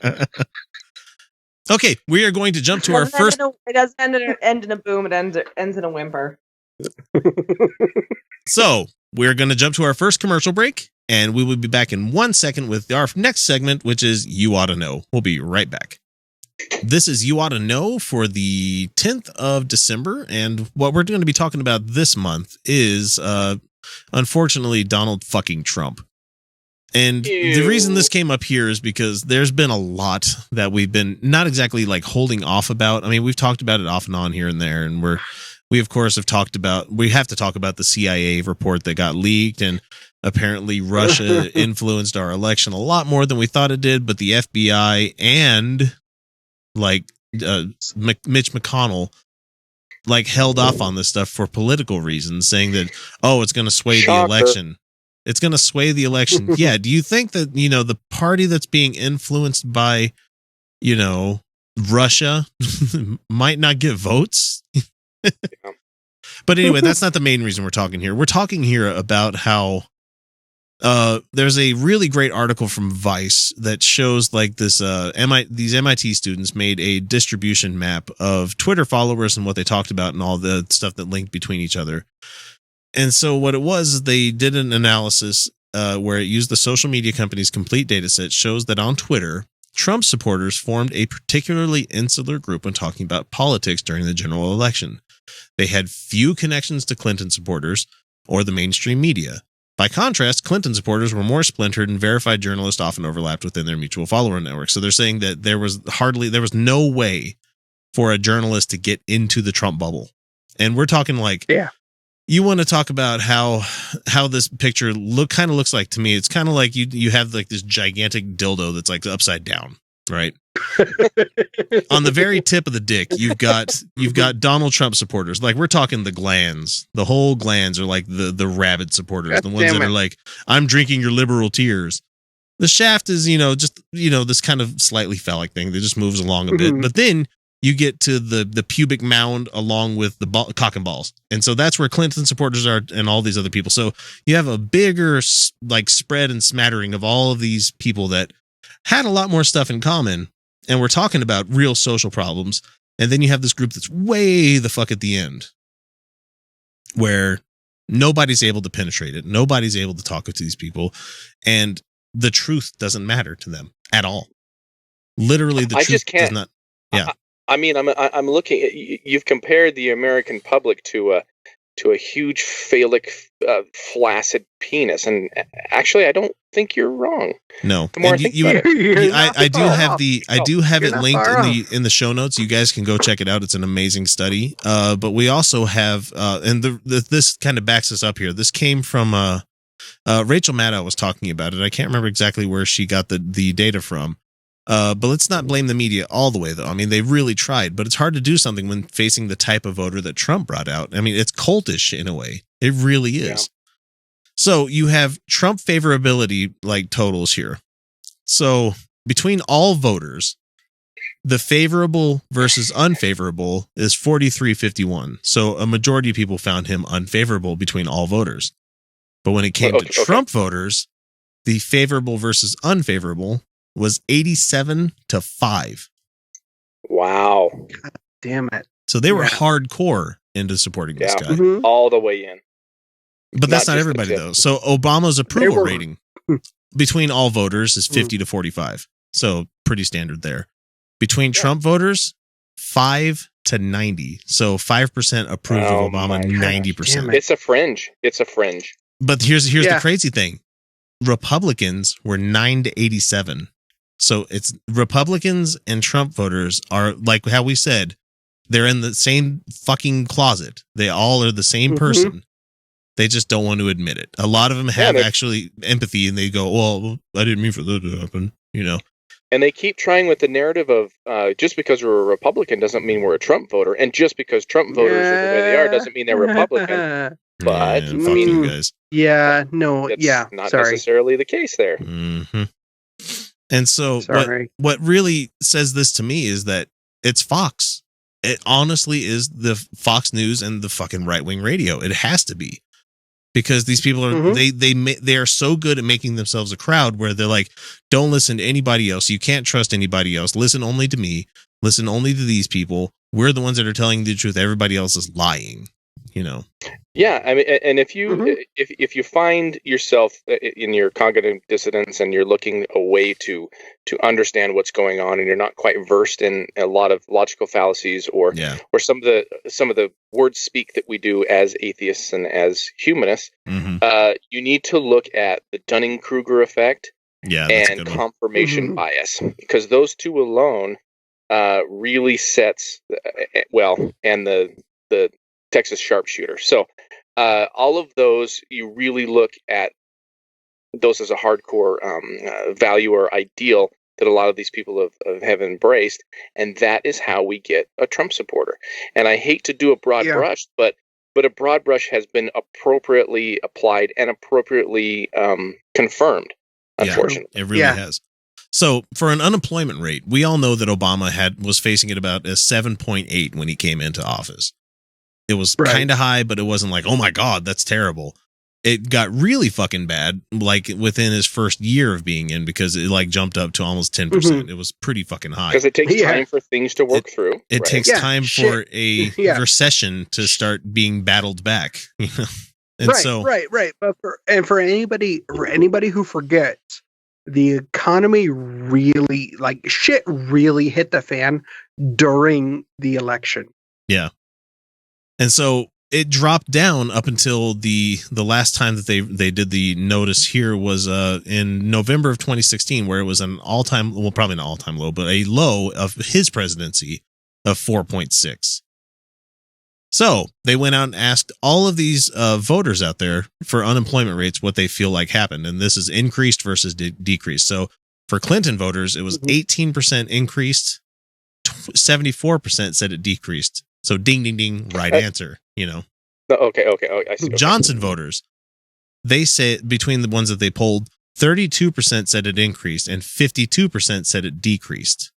Yep. Okay, we are going to jump to our first. It doesn't end in a boom. It ends in a whimper. So we're going to jump to our first commercial break, and we will be back in 1 second with our next segment, which is You Oughta Know. We'll be right back. This is You Oughta Know for the 10th of December, and what we're going to be talking about this month is, unfortunately, Donald fucking Trump. And the reason this came up here is because there's been a lot that we've been not exactly like holding off about. I mean, we've talked about it off and on here and there, and we of course have talked about, we have to talk about the CIA report that got leaked, and apparently Russia influenced our election a lot more than we thought it did, but the FBI and like Mitch McConnell like held off on this stuff for political reasons, saying that, oh, it's going to sway the election. It's going to sway the election. Yeah. Do you think that, the party that's being influenced by, Russia might not get votes? But anyway, that's not the main reason we're talking here. We're talking here about how there's a really great article from Vice that shows like this these MIT students made a distribution map of Twitter followers and what they talked about and all the stuff that linked between each other. And so what it was is they did an analysis where it used the social media company's complete data set, shows that on Twitter, Trump supporters formed a particularly insular group when talking about politics during the general election. They had few connections to Clinton supporters or the mainstream media. By contrast, Clinton supporters were more splintered, and verified journalists often overlapped within their mutual follower network. So they're saying that there was no way for a journalist to get into the Trump bubble. And we're talking like, yeah. You want to talk about how this picture kind of looks like to me. It's kind of like you have like this gigantic dildo that's like upside down, right? On the very tip of the dick, you've got Donald Trump supporters. Like we're talking the glands. The whole glands are like the rabid supporters, God the ones that are like, I'm drinking your liberal tears. The shaft is, just this kind of slightly phallic thing that just moves along a bit. But then you get to the pubic mound along with the cock and balls. And so that's where Clinton supporters are and all these other people. So you have a bigger like spread and smattering of all of these people that had a lot more stuff in common. And we're talking about real social problems. And then you have this group that's way the fuck at the end where nobody's able to penetrate it. Nobody's able to talk to these people. And the truth doesn't matter to them at all. Literally, the truth does not. Yeah. I mean, I'm looking at, you've compared the American public to a huge phallic, flaccid penis, and actually, I don't think you're wrong. No, the more and I do have it linked in the show notes. You guys can go check it out. It's an amazing study. But we also have, and this kind of backs us up here. This came from Rachel Maddow was talking about it. I can't remember exactly where she got the data from. But let's not blame the media all the way, though. I mean, they really tried, but it's hard to do something when facing the type of voter that Trump brought out. I mean, it's cultish in a way. It really is. Yeah. So you have Trump favorability like totals here. So between all voters, the favorable versus unfavorable is 43-51. So a majority of people found him unfavorable between all voters. But when it came to Trump voters, the favorable versus unfavorable was 87-5. Wow. God damn it. So they were hardcore into supporting this guy. Mm-hmm. All the way in. But that's not everybody, though. So Obama's approval rating between all voters is 50-45. So pretty standard there. Between Trump voters, 5 to 90. So 5% approve of Obama, 90%. It's a fringe. It's a fringe. But here's the crazy thing. Republicans were 9 to 87. So it's Republicans and Trump voters are, like how we said, they're in the same fucking closet. They all are the same person. They just don't want to admit it. A lot of them have actually empathy, and they go, well, I didn't mean for that to happen, you know. And they keep trying with the narrative of just because we're a Republican doesn't mean we're a Trump voter. And just because Trump voters are the way they are doesn't mean they're Republican. But fuck you guys. Yeah, no, it's not necessarily the case there. Mm-hmm. And so what really says this to me is that it's Fox. It honestly is the Fox News and the fucking right-wing radio. It has to be. Because these people are they are so good at making themselves a crowd where they're like, don't listen to anybody else. You can't trust anybody else. Listen only to me. Listen only to these people. We're the ones that are telling the truth. Everybody else is lying. You know. Yeah, I mean, and if you if you find yourself in your cognitive dissonance and you're looking a way to understand what's going on, and you're not quite versed in a lot of logical fallacies or some of the word speak that we do as atheists and as humanists, you need to look at the Dunning-Kruger effect and confirmation bias, because those two alone really sets and the Texas sharpshooter. So all of those, you really look at those as a hardcore value or ideal that a lot of these people have embraced, and that is how we get a Trump supporter. And I hate to do a broad brush, but a broad brush has been appropriately applied and appropriately confirmed, unfortunately. It really has. So for an unemployment rate, we all know that Obama was facing it about a 7.8 when he came into office. It was kind of high, but it wasn't like, oh my God, that's terrible. It got really fucking bad, like within his first year of being in, because it like jumped up to almost 10%. It was pretty fucking high. Because it takes time for things to work through. It takes time for a recession to start being battled back. You know? And But for anybody who forgets, the economy really, like, shit really hit the fan during the election. Yeah. And so it dropped down up until the last time that they did the notice here was in November of 2016, where it was an all-time, well, probably not all-time low, but a low of his presidency of 4.6. So they went out and asked all of these voters out there for unemployment rates what they feel like happened. And this is increased versus decreased. So for Clinton voters, it was 18% increased, 74% said it decreased. So ding, ding, ding, right answer, you know. Okay. I see. Johnson voters, they say between the ones that they polled, 32% said it increased and 52% said it decreased.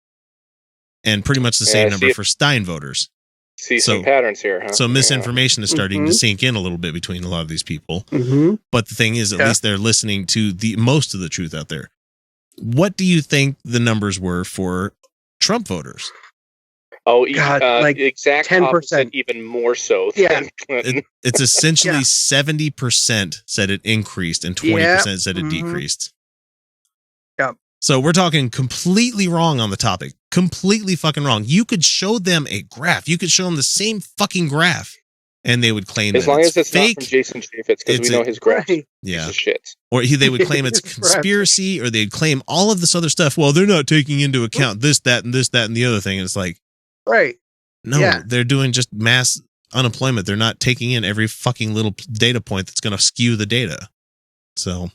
And pretty much the same number for Stein voters. See some patterns here, huh? So misinformation is starting to sink in a little bit between a lot of these people. But the thing is, at least they're listening to the most of the truth out there. What do you think the numbers were for Trump voters? Oh, God, like exact 10%, even more so than Clinton. It's essentially 70% said it increased and 20% said it decreased. Yeah. So we're talking completely wrong on the topic. Completely fucking wrong. You could show them a graph. You could show them the same fucking graph, and they would claim as long as it's fake. Not from Jason Chaffetz, because we know his graph is shit. Or they would claim it's conspiracy, or they'd claim all of this other stuff. Well, they're not taking into account this, that, and this, that, and the other thing. And it's like, no, they're doing just mass unemployment. They're not taking in every fucking little data point that's going to skew the data. So,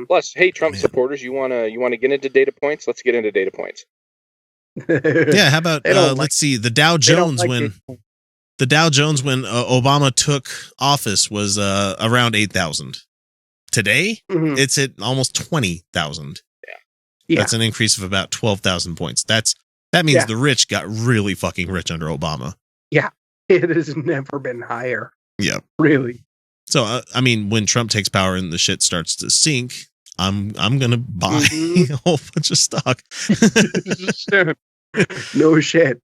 plus, hey, Trump supporters, you want to get into data points? Let's get into data points. How about let's see, the Dow Jones when Obama took office was around 8,000. Today, it's at almost 20,000. Yeah, that's an increase of about 12,000 points. That means the rich got really fucking rich under Obama. Yeah, it has never been higher. Yeah, really. So I mean, when Trump takes power and the shit starts to sink, I'm gonna buy a whole bunch of stock. No shit.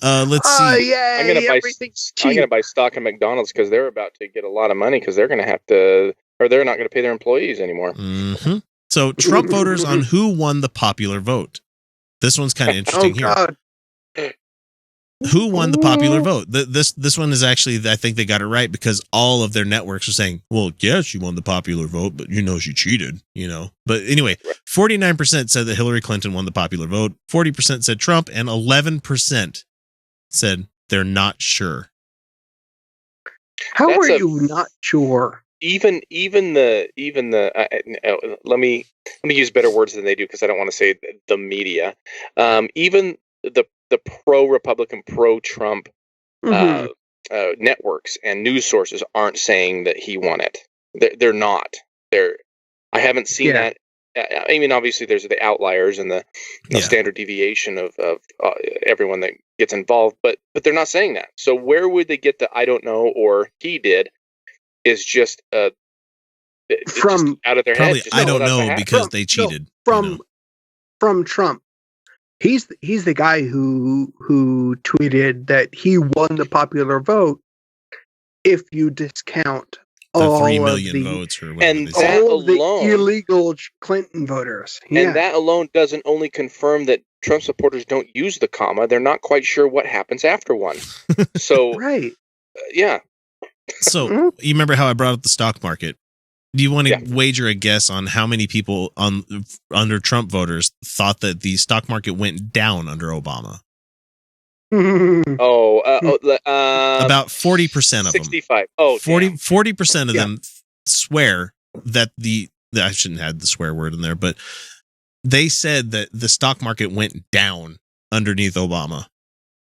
Let's see. Yeah, I'm gonna buy stock in McDonald's because they're about to get a lot of money because they're gonna have to, or they're not gonna pay their employees anymore. So Trump voters on who won the popular vote. This one's kind of Oh interesting here. God. Who won the popular vote? This one is actually, I think they got it right because all of their networks are saying, well, yeah, she won the popular vote, but she cheated, But anyway, 49% said that Hillary Clinton won the popular vote, 40% said Trump, and 11% said they're not sure. How are you not sure? Even the let me use better words than they do because I don't want to say the media. Even the pro-Republican, pro-Trump networks and news sources aren't saying that he won it. They're not. I haven't seen that. I mean, obviously, there's the outliers and the standard deviation of everyone that gets involved, but they're not saying that. So where would they get the "I don't know" or "he did"? Is just from just out of their probably head. I don't know because they cheated. From Trump. He's the guy who tweeted that he won the popular vote if you discount the 3 million votes or whatever, and that all alone, the illegal Clinton voters. And that alone doesn't only confirm that Trump supporters don't use the comma, they're not quite sure what happens after one. So right. Yeah. So you remember how I brought up the stock market? Do you want to wager a guess on how many people under Trump voters thought that the stock market went down under Obama? About 40% of them. 65. Oh, 40% of them swear that I shouldn't have the swear word in there, but they said that the stock market went down underneath Obama.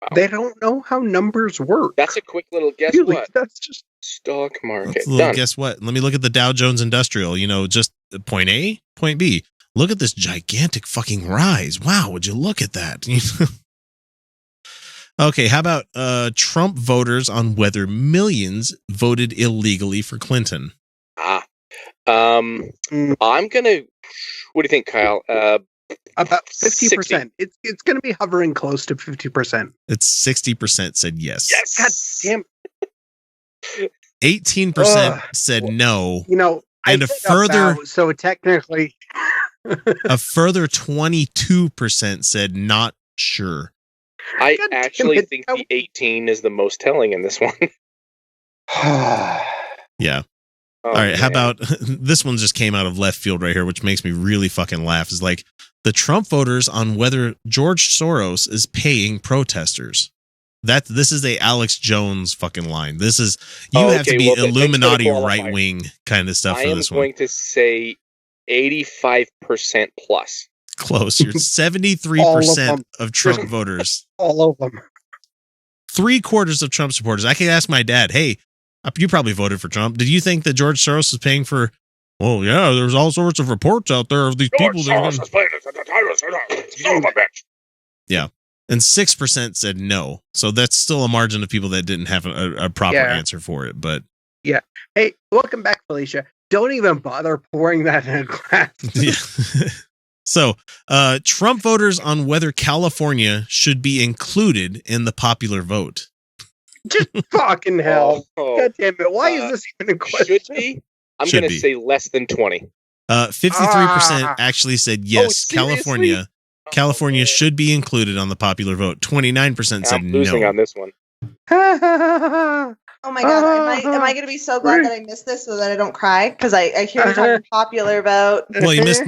Wow. They don't know how numbers work. That's a quick little guess. Really? What? That's just stock market. That's a little guess what? Let me look at the Dow Jones Industrial. Just point A, point B. Look at this gigantic fucking rise. Wow, would you look at that? Okay, how about Trump voters on whether millions voted illegally for Clinton? I'm gonna. What do you think, Kyle? About 50%. It's going to be hovering close to 50%. It's 60% said yes. Yes. God damn. 18% said no. And a further so technically a further 22% said not sure. I actually think the 18 is the most telling in this one. Yeah. All right, how about this one just came out of left field right here, which makes me really fucking laugh. Is like the Trump voters on whether George Soros is paying protesters. This is a Alex Jones fucking line. This is have to be Illuminati right wing kind of stuff for this one. I am going to say 85% plus. Close. You're 73% of Trump voters. All of them. 3/4 of Trump supporters. I could ask my dad, hey, you probably voted for Trump. Did you think that George Soros was paying for? Well, yeah, there's all sorts of reports out there of these people. Yeah, and 6% said no. So that's still a margin of people that didn't have a proper answer for it. But yeah, hey, welcome back, Felicia. Don't even bother pouring that in a glass. Yeah. So, Trump voters on whether California should be included in the popular vote. Just fucking hell. God damn it. Why is this even a question? Should be? I'm going to say less than 20. 53% actually said yes, California should be included on the popular vote. 29% said I'm losing no. on this one. Oh my god, am I going to be so glad that I missed this so that I don't cry? Because I hear you're talking popular vote. Well, you missed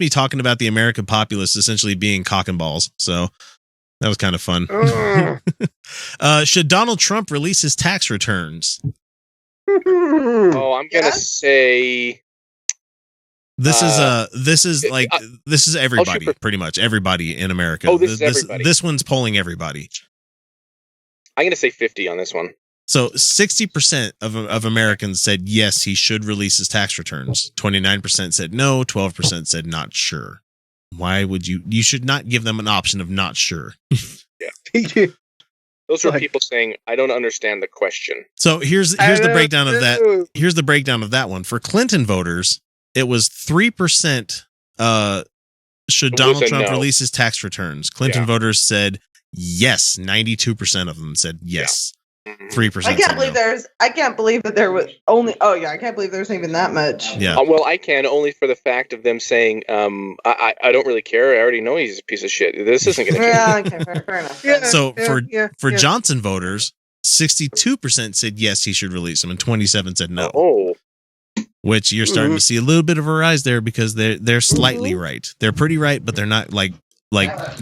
me talking about the American populace essentially being cock and balls. So that was kind of fun. Should Donald Trump release his tax returns? I'm going to say this is everybody, pretty much everybody in America. Oh, this is everybody. This one's polling everybody. I'm going to say 50 on this one. So 60% of Americans said yes, he should release his tax returns. 29% said no. 12% said not sure. Why would you should not give them an option of not sure. Yeah. Those are people saying, I don't understand the question. So here's the breakdown of that. Here's the breakdown of that one. For Clinton voters, it was 3% should Donald Trump release his tax returns. Clinton voters said yes. 92% of them said yes. 3%. I can't said believe no. I can't believe that there was only. Oh yeah, I can't believe there's even that much. Yeah. Well, I can only for the fact of them saying, I don't really care. I already know he's a piece of shit. This isn't going to change. Yeah, okay, fair enough. Yeah. So for yeah. Johnson voters, 62% said yes, he should release him, and 27% said no. Oh, Which you're starting to see a little bit of a rise there because they're slightly right. They're pretty right, but they're not like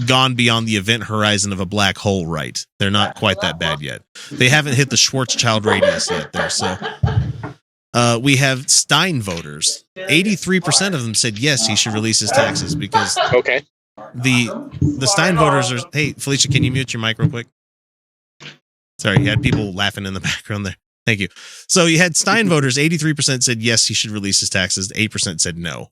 gone beyond the event horizon of a black hole right. They're not quite that bad yet. They haven't hit the Schwarzschild radius yet there. So we have Stein voters. 83% of them said yes, he should release his taxes because okay. the Stein voters are. Hey, Felicia, can you mute your mic real quick? Sorry, you had people laughing in the background there. Thank you. So you had Stein voters. 83% said yes, he should release his taxes. 8% said no.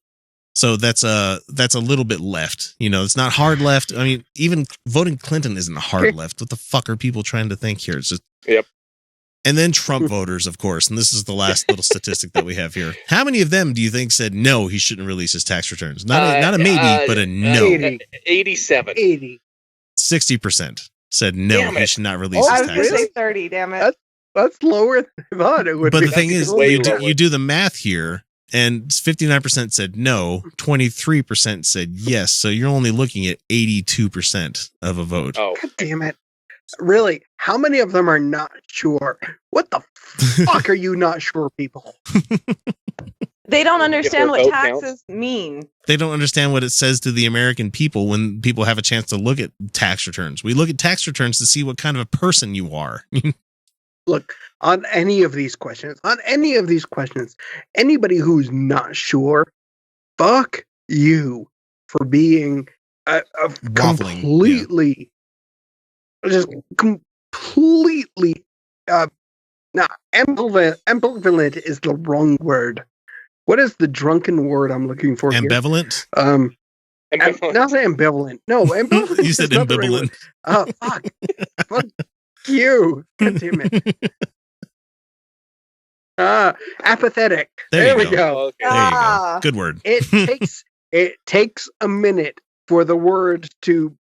So that's a little bit left. You know, it's not hard left. I mean, even voting Clinton isn't hard left. What the fuck are people trying to think here? It's just Yep. And then Trump voters, of course. And this is the last little statistic that we have here. How many of them do you think said no, he shouldn't release his tax returns? Not a maybe, but a no. 87. 80. 60% said no, he should not release I his was going to taxes. say 30. Damn it. That's lower than I thought it would But be. the thing is, way you do the math here, and 59% said no, 23% said yes. So you're only looking at 82% of a vote. Oh, God damn it. Really? How many of them are not sure? What the fuck are you not sure, people? They don't understand their what vote taxes mean. They don't understand what it says to the American people when people have a chance to look at tax returns. We look at tax returns to see what kind of a person you are. Look, on any of these questions, anybody who's not sure, fuck you for being Waffling, completely, just completely, ambivalent is the wrong word. What is the drunken word I'm looking for here? Ambivalent? ambivalent. Not ambivalent. No, ambivalent. You said is not the right ambivalent. word. Oh, fuck. Fuck you. God damn it. Apathetic. There There you we go. go. Okay. There you go. Ah. Good word. It takes a minute for the word to,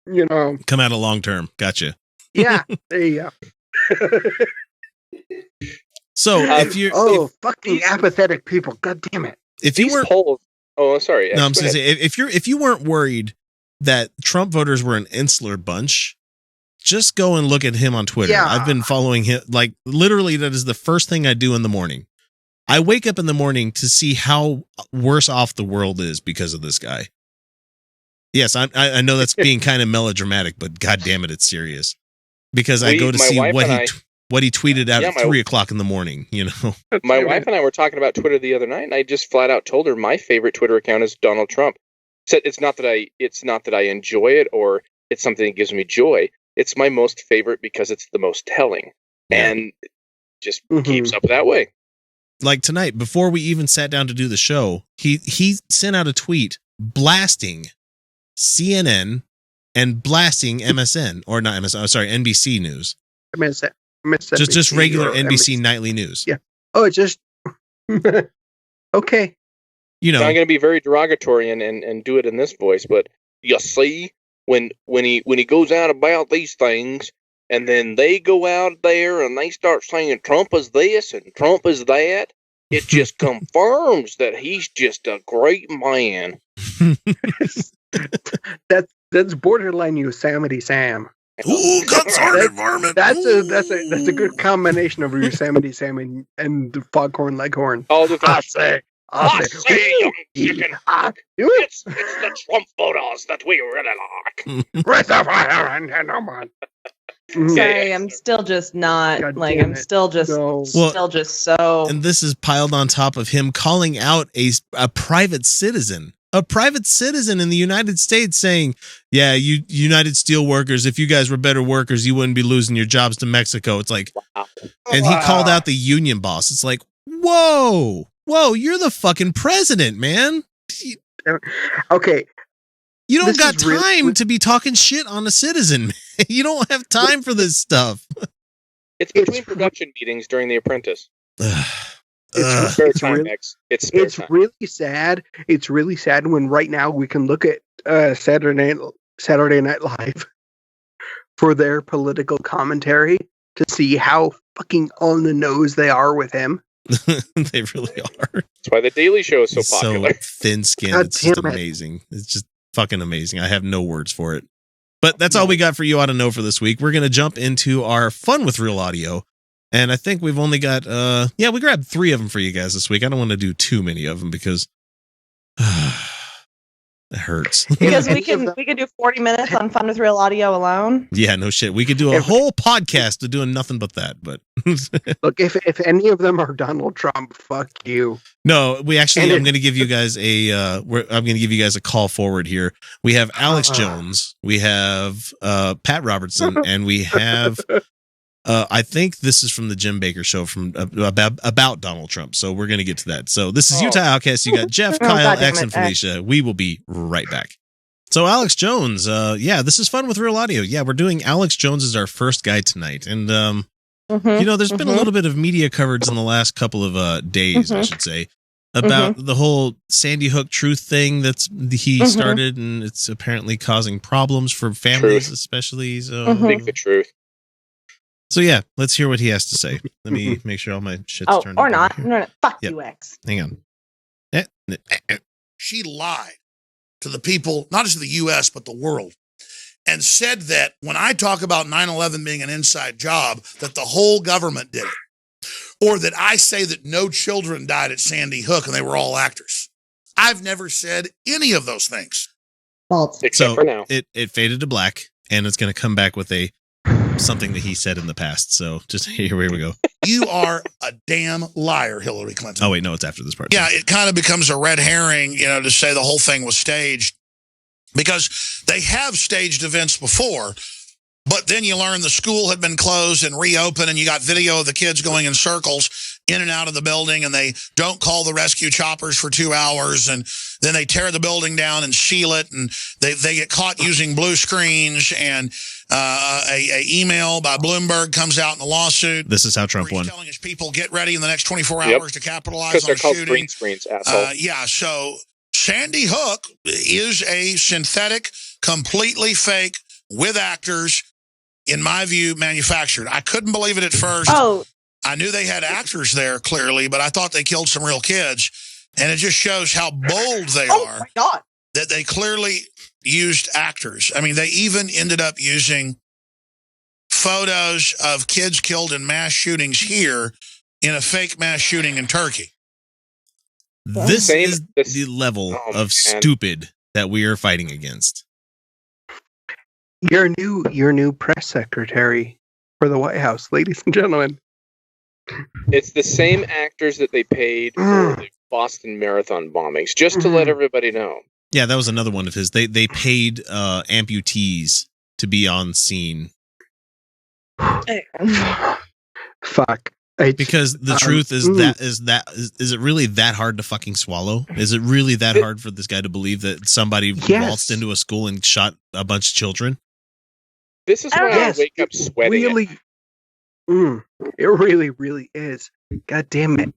Come out of long term. Gotcha. yeah, there you go. So if you're fucking apathetic people. God damn it. if you These weren't polls. Oh, sorry. no, I'm Go going to ahead. say if you weren't worried that Trump voters were an insular bunch, just go and look at him on Twitter. Yeah. I've been following him. Like literally, that is the first thing I do in the morning. I wake up in the morning to see how worse off the world is because of this guy. Yes, I know that's being kind of melodramatic, but god damn it, it's serious. Because I go to my see wife what and what he tweeted out Yeah, at my- 3:00 in the morning. You know, My wife and I were talking about Twitter the other night, and I just flat out told her my favorite Twitter account is Donald Trump. Said it's not that I enjoy it or it's something that gives me joy. It's my most favorite because it's the most telling, Yeah. and it just keeps up that way. like tonight, before we even sat down to do the show, he sent out a tweet blasting CNN and blasting MSN or not MSN. Oh, sorry, NBC News. I missed that. Just regular or NBC nightly news. Yeah. Oh, it's just okay. You know, Now, I'm going to be very derogatory and do it in this voice, but you see, when he goes out about these things, and then they go out there and they start saying Trump is this and Trump is that, it just confirms that he's just a great man. That's borderline Yosemite Sam. ooh, concerted varmint. That's a good combination of Yosemite Sam and the Foghorn Leghorn. All the time. I say, young chicken. It's the Trump voters that we really like. Breath of fire and no man. Sorry, I'm still just not God like damn I'm it. still just No. still just so And this is piled on top of him calling out a private citizen. A private citizen in the United States saying, yeah, you United Steelworkers, if you guys were better workers, you wouldn't be losing your jobs to Mexico. It's like, and he called out the union boss. It's like, whoa, you're the fucking president, man. Okay, You don't This got is really- time to be talking shit on a citizen. You don't have time for this stuff. It's between production meetings during The Apprentice. Ugh. Spare It's time, really- X. It's spare it's time. really sad. It's really sad when right now we can look at Saturday Night Live for their political commentary, to see how fucking on the nose they are with him. They really are. That's why the Daily Show is so He's popular. so thin-skinned. God It's just damn it. amazing. It's just fucking amazing. I have no words for it. But that's all we got for You Ought to Know for this week. We're going to jump into our Fun with Real Audio. And I think we've only got, we grabbed 3 of them for you guys this week. I don't want to do too many of them because it hurts. Because we could do 40 minutes on Fun with Real Audio alone. Yeah, no shit. We could do a whole podcast of doing nothing but that. But Look, if any of them are Donald Trump, fuck you. no, I'm going to give you guys I'm going to give you guys a call forward here. We have Alex Jones, we have Pat Robertson, and we have I think this is from the Jim Baker show from about Donald Trump. So we're going to get to that. So this is Utah Outcasts. You got Jeff, Kyle, X, and Felicia. We will be right back. So Alex Jones, this is Fun with Real Audio. Yeah, we're doing Alex Jones as our first guy tonight. And, there's been a little bit of media coverage in the last couple of days, I should say, about the whole Sandy Hook truth thing he started, and it's apparently causing problems for families, especially. So Speak the truth. So yeah, let's hear what he has to say. Let me make sure all my shit's turned or up not. over here. No, fuck you, X. Hang on. She lied to the people, not just the U.S., but the world, and said that when I talk about 9/11 being an inside job, that the whole government did it, or that I say that no children died at Sandy Hook and they were all actors. I've never said any of those things. False. Except for now. It faded to black, and it's going to come back with something that he said in the past. So just here we go. You are a damn liar, Hillary Clinton. Oh wait, no, it's after this part. Yeah, it kind of becomes a red herring, to say the whole thing was staged, because they have staged events before, but then you learn the school had been closed and reopened, and you got video of the kids going in circles in and out of the building, and they don't call the rescue choppers for 2 hours, and then they tear the building down and seal it, and they get caught using blue screens, and a email by Bloomberg comes out in the lawsuit. This is how Trump won. Telling his people, get ready in the next 24 hours to capitalize on Because they're called shooting. green screens, asshole. So Sandy Hook is a synthetic, completely fake, with actors, in my view, manufactured. I couldn't believe it at first. Oh. I knew they had actors there, clearly, but I thought they killed some real kids. And it just shows how bold they are. My God. That they clearly used actors. I mean, they even ended up using photos of kids killed in mass shootings here in a fake mass shooting in Turkey. This is the level of stupid that we are fighting against. Your new press secretary for the White House, ladies and gentlemen. It's the same actors that they paid for the Boston Marathon bombings, just to let everybody know. Yeah, that was another one of his. They paid amputees to be on scene. Fuck. Because the truth is is it really that hard to fucking swallow? Is it really that hard for this guy to believe that somebody waltzed into a school and shot a bunch of children? This is why I wake up sweating. Really, it really, really is. God damn it.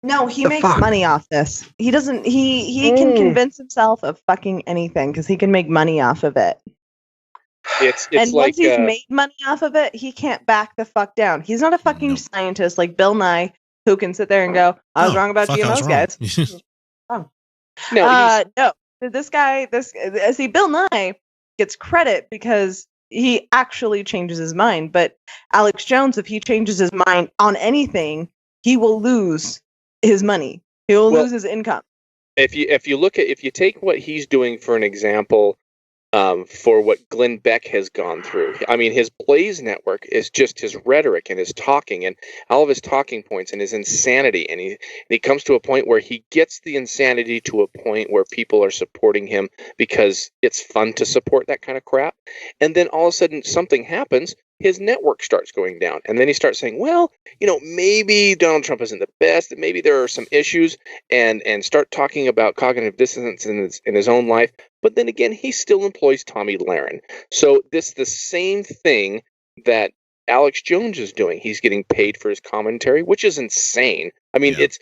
No, he makes money off this. He doesn't. He can convince himself of fucking anything because he can make money off of it. It's and like, once he's made money off of it, he can't back the fuck down. He's not a fucking scientist like Bill Nye, who can sit there and go, "I was wrong about GMOs, guys." No. This guy, see, Bill Nye gets credit because he actually changes his mind. But Alex Jones, if he changes his mind on anything, he will lose his money. He will lose his income. If you take what he's doing for an example, for what Glenn Beck has gone through. I mean, his Blaze network is just his rhetoric and his talking and all of his talking points and his insanity. And he comes to a point where he gets the insanity to a point where people are supporting him because it's fun to support that kind of crap. And then all of a sudden something happens. His network starts going down. And then he starts saying, well, maybe Donald Trump isn't the best, that maybe there are some issues, and start talking about cognitive dissonance in his own life. But then again, he still employs Tommy Lahren. So this the same thing that Alex Jones is doing. He's getting paid for his commentary, which is insane. I mean, it's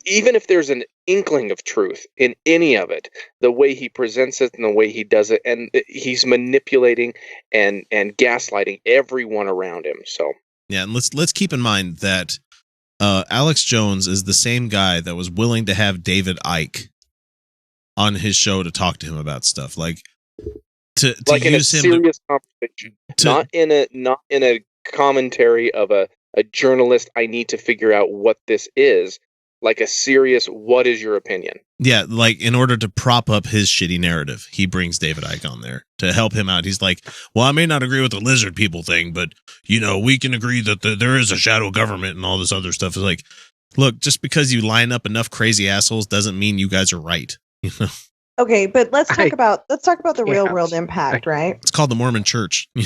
even if there's an inkling of truth in any of it, the way he presents it and the way he does it, and he's manipulating and gaslighting everyone around him. So Yeah, and let's keep in mind that Alex Jones is the same guy that was willing to have David Icke on his show to talk to him about stuff, like to like in a use him serious conversation, not in a commentary of a journalist. I need to figure out what this is. Like a serious, what is your opinion? Yeah, like in order to prop up his shitty narrative, he brings David Icke on there to help him out. He's like, well, I may not agree with the lizard people thing, but, you know, we can agree that there is a shadow government and all this other stuff. It's like, look, just because you line up enough crazy assholes doesn't mean you guys are right. You know? Okay, but let's talk about the real world impact, right? It's called the Mormon Church. No,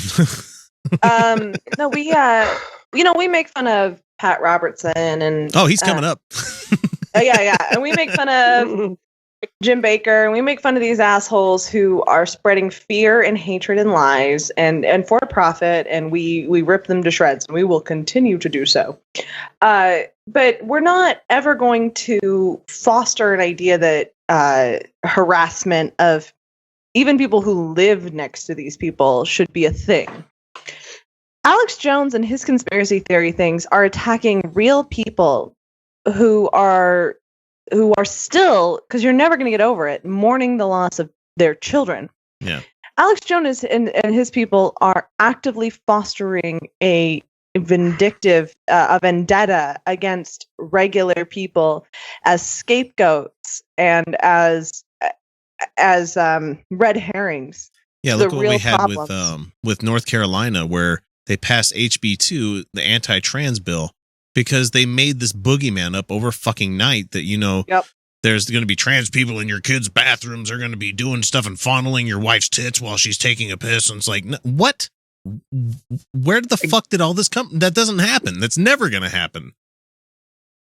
we make fun of Pat Robertson and he's coming up. yeah, and we make fun of Jim Baker, and we make fun of these assholes who are spreading fear and hatred and lies and for profit, and we rip them to shreds, and we will continue to do so. But we're not ever going to foster an idea that harassment of even people who live next to these people should be a thing. Alex Jones and his conspiracy theory things are attacking real people who are still, because you're never going to get over it, mourning the loss of their children. Yeah. Alex Jones and his people are actively fostering a vendetta against regular people as scapegoats and as red herrings. Yeah, look what we had with North Carolina, where they passed HB2, the anti-trans bill, because they made this boogeyman up over fucking night that, you know, there's going to be trans people in your kids' bathrooms. They're going to be doing stuff and fondling your wife's tits while she's taking a piss. And it's like, what? Where the fuck did all this come? That doesn't happen. That's never going to happen.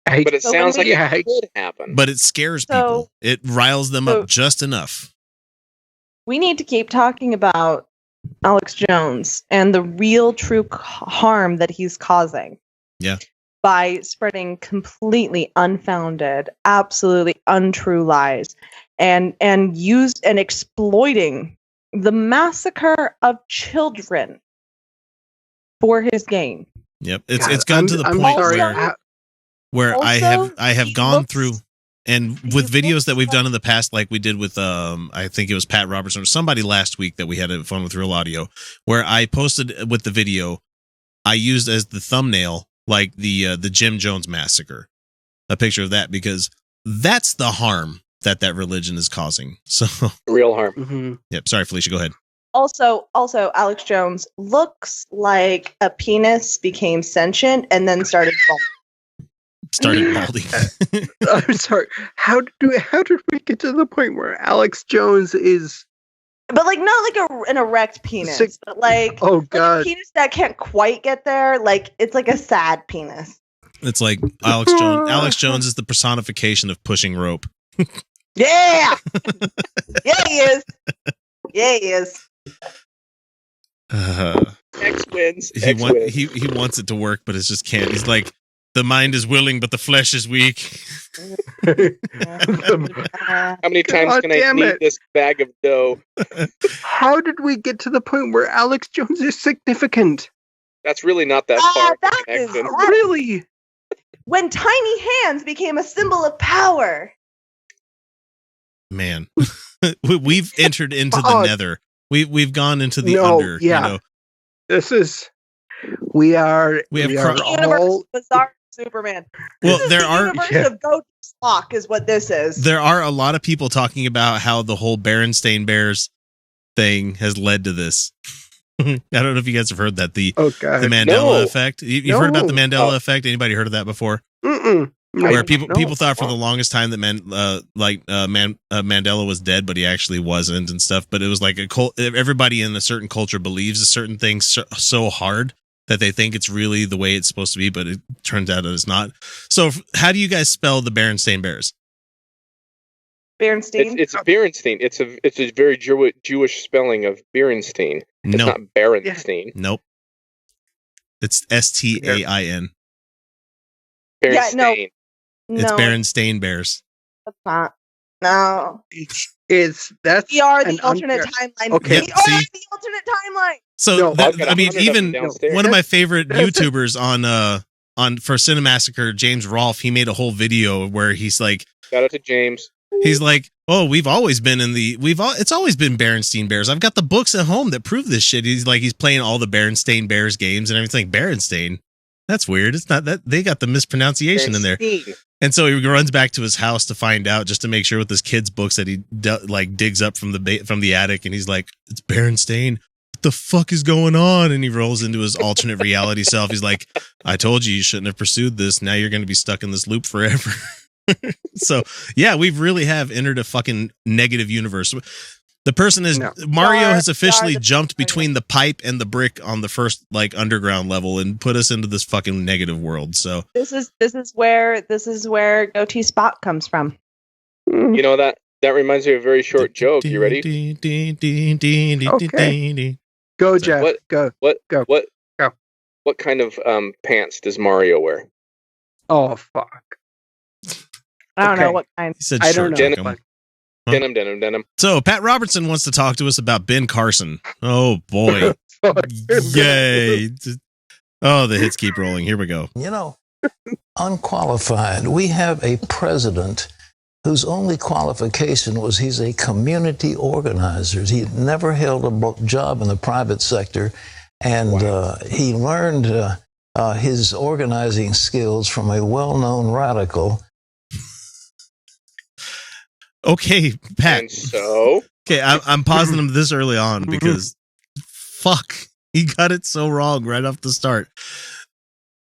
But it sounds like it could happen. But it scares people. It riles them up just enough. We need to keep talking about Alex Jones and the real true harm that he's causing. Yeah. By spreading completely unfounded, absolutely untrue lies and exploiting the massacre of children for his gain. Yep. It's gotten to the point where I have gone through, and with videos that we've done in the past, like we did with I think it was Pat Robertson or somebody last week that we had a fun with Real Audio, where I posted with the video, I used as the thumbnail like the Jim Jones massacre, a picture of that, because that's the harm that religion is causing. So real harm. Mm-hmm. Yep. Sorry, Felicia, go ahead. Also, Alex Jones looks like a penis became sentient and then started balding. I'm sorry. How did we get to the point where Alex Jones is? But like not like an erect penis, but like oh god, like a penis that can't quite get there. Like it's like a sad penis. It's like Alex Jones. Alex Jones is the personification of pushing rope. Yeah, yeah, he is. Yeah, he is. X wins. He wants it to work, but it just can't. He's like, the mind is willing, but the flesh is weak. How many times can I knead this bag of dough? How did we get to the point where Alex Jones is significant? That's really not that far. That is really when tiny hands became a symbol of power. Man, we've entered into the nether. We've gone into the under. Yeah, you know? This is we are all bizarre Superman. Well, this there the universe of Goat Spock is what this is. There are a lot of people talking about how the whole Berenstain Bears thing has led to this. I don't know if you guys have heard that the Mandela effect. You've heard about the Mandela effect? Anybody heard of that before? Mm-mm. Where people thought for the longest time that Mandela was dead, but he actually wasn't and stuff. But it was like everybody in a certain culture believes a certain thing so hard that they think it's really the way it's supposed to be, but it turns out that it's not. So how do you guys spell the Berenstain Bears? Berenstain? It's Berenstain. It's a very Jewish spelling of Berenstain. It's not Berenstain. Yeah. Nope. It's Stain. Berenstain. Yeah, no. It's Berenstain Bears. That's not. No. That's we are the alternate timeline. Okay. We are the alternate timeline. So No, I've got I mean, 100 of them even downstairs. one of my favorite YouTubers on for Cinemassacre, James Rolfe, he made a whole video where he's like, Shout out to James. he's like, oh, we've always been it's always been Berenstain Bears. I've got the books at home that prove this shit. He's like, he's playing all the Berenstain Bears games and everything. Berenstain, that's weird. It's not that, they got the mispronunciation in there. Bernstein. And so he runs back to his house to find out, just to make sure with his kids' books that he digs up from the attic, and he's like, it's Berenstain. What the fuck is going on? And he rolls into his alternate reality self. He's like, I told you shouldn't have pursued this. Now you're going to be stuck in this loop forever. So yeah, we really have entered a fucking negative universe. The person is Mario has officially jumped between the pipe and the brick on the first like underground level and put us into this fucking negative world. So this is where Goatee Spot comes from. You know that reminds me of a very short joke. You ready? Okay. Go, Jeff. Go. What kind of pants does Mario wear? Oh fuck. I don't know what kind. he said I short don't know. joke. Denim. So Pat Robertson wants to talk to us about Ben Carson. Oh boy. Yay. Oh, the hits keep rolling. Here we go. You know, unqualified. We have a president whose only qualification was he's a community organizer. He never held a job in the private sector, and he learned his organizing skills from a well-known radical. Okay, Pat. And so? Okay, I'm pausing him this early on because fuck, he got it so wrong right off the start.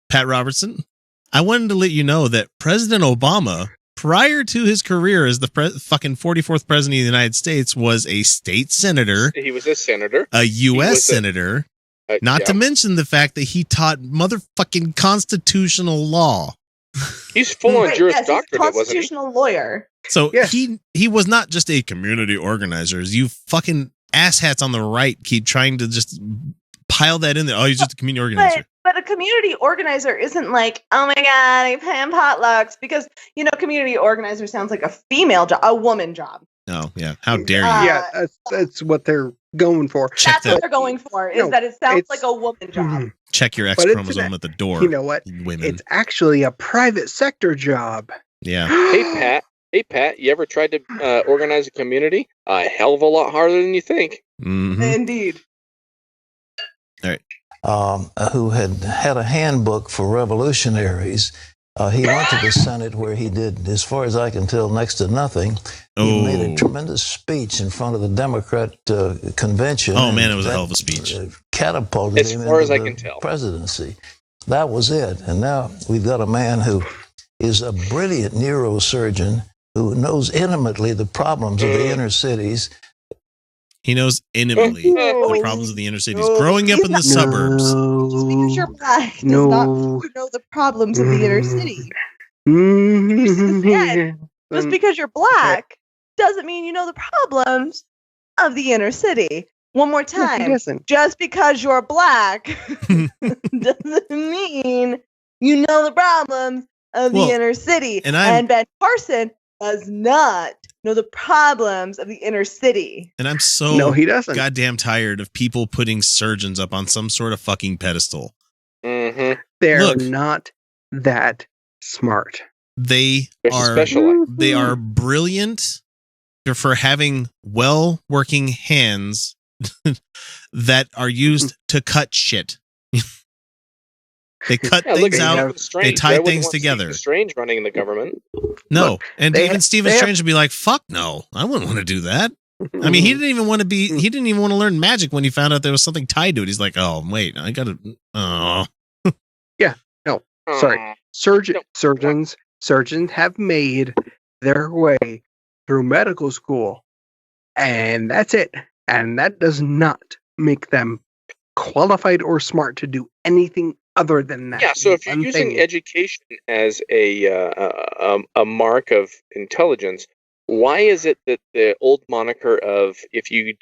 Pat Robertson, I wanted to let you know that President Obama, prior to his career as the fucking 44th president of the United States, was a state senator. He was a senator. A U.S. senator. Not to mention the fact that he taught motherfucking constitutional law. He's full on Juris Yes, Doctorate, wasn't he? constitutional lawyer. So Yes. he was not just a community organizer. You fucking asshats on the right keep trying to just pile that in there. Oh, he's just a community organizer. But a community organizer isn't like, oh my god, I plan potlucks, because community organizer sounds like a female job, a woman job. Oh yeah, how dare you? Yeah, that's what they're going for. Check That's what they're going for. Is that it sounds it's- like a woman job? Check your X But it's chromosome at the door. You know what? Women. It's actually a private sector job. Yeah. Hey Pat, you ever tried to organize a community? A hell of a lot harder than you think. Mm-hmm. Indeed. Who had a handbook for revolutionaries. He went to the Senate where he did, as far as I can tell, next to nothing. He made a tremendous speech in front of the Democrat convention. Oh man, it was a hell of a speech. Catapulted As him far into as I the can tell. presidency. That was it. And now we've got a man who is a brilliant neurosurgeon who knows intimately the problems of the inner cities. He knows intimately the problems of the inner cities. Growing up in the suburbs. Just because you're black does No. not mean you know the problems of the inner city. Mm-hmm. Just because you're black doesn't mean you know the problems of the inner city. One more time. Just because you're black doesn't mean you know the problems of the inner city. And Ben Carson does not know the problems of the inner city. And I'm so No, he doesn't. goddamn tired of people putting surgeons up on some sort of fucking pedestal. Mm-hmm. They're not that smart. They They're are specialized. they are brilliant for having well-working hands that are used to cut shit. They cut things out. They tie things together. Strange running in the government. No, Look, and even Stephen Strange would be like, "Fuck no, I wouldn't want to do that." I mean, he didn't even want to be. He didn't even want to learn magic when he found out there was something tied to it. He's like, "Oh wait, I gotta." Oh, Yeah, no, sorry. Surgeons have made their way through medical school, and that's it. And that does not make them qualified or smart to do anything other than that. Yeah, so if you're using education as a mark of intelligence, why is it that the old moniker of "if you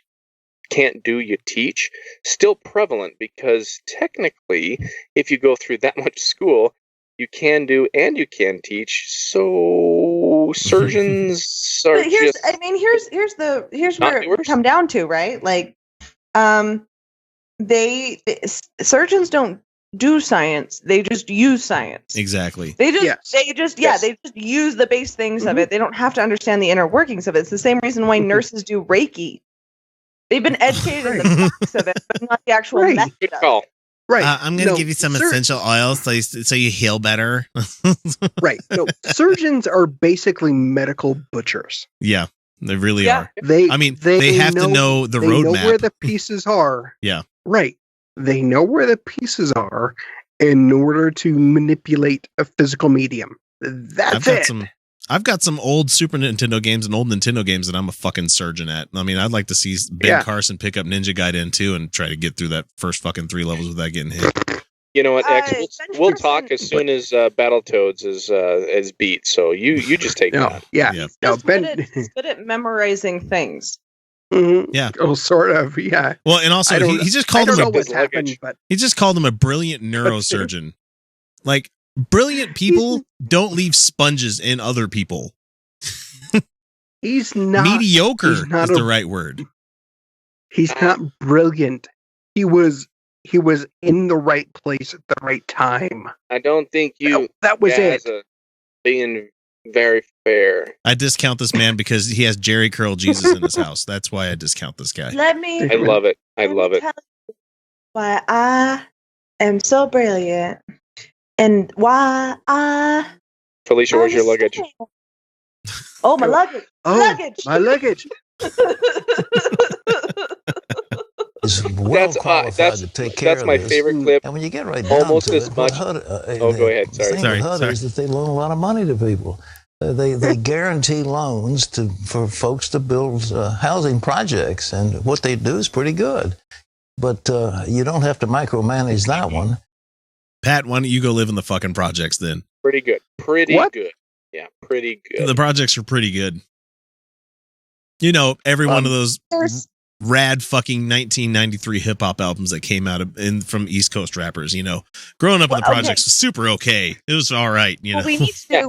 can't do, you teach" still prevalent? Because technically, if you go through that much school, you can do and you can teach. So surgeons are But here's just where it come down to, right? Like, surgeons don't do science, they just use science. Exactly. They just Yes. they just use the base things of it. They don't have to understand the inner workings of it. It's the same reason why nurses do Reiki. They've been educated in the facts of it, but not the actual method. Good of call. Right. I'm going to give you some essential oils so you heal better. Right. No, surgeons are basically medical butchers. Yeah, they really Yeah. are. They have to know the they know roadmap. where the pieces are. Yeah. Right. They know where the pieces are in order to manipulate a physical medium. That's it. I've got some old Super Nintendo games and old Nintendo games that I'm a fucking surgeon at. I mean, I'd like to see Ben Carson pick up Ninja Gaiden 2 and try to get through that first fucking 3 levels without getting hit. You know what, X? We'll talk as soon as Battletoads is beat. So you just take that. Yeah. No, He's good at memorizing things. Mm-hmm. Yeah. Oh, sort of. Yeah. Well, and also he just called I him don't know what's happened, but he just called him a brilliant neurosurgeon. Like, brilliant people don't leave sponges in other people. He's not mediocre is the right word. He's not brilliant. He was in the right place at the right time. I don't think that was it. Being very fair. I discount this man because he has Jerry Curl Jesus in his house. That's why I discount this guy. I love it. I love it. Why I am so brilliant, and why Felicia, where's your luggage? Oh, my luggage. My luggage. Is well qualified to take care that's of my this. favorite clip. And when you get right down almost to as it, much. go ahead. Sorry. Is that they loan a lot of money to people. They guarantee loans for folks to build housing projects, and what they do is pretty good. But you don't have to micromanage that one. Pat, why don't you go live in the fucking projects then? Pretty good. Pretty good. Yeah, pretty good. The projects are pretty good. You know, every one of those rad fucking 1993 hip hop albums that came out from East Coast rappers, you know, growing up in the projects was super okay. It was all right. You know,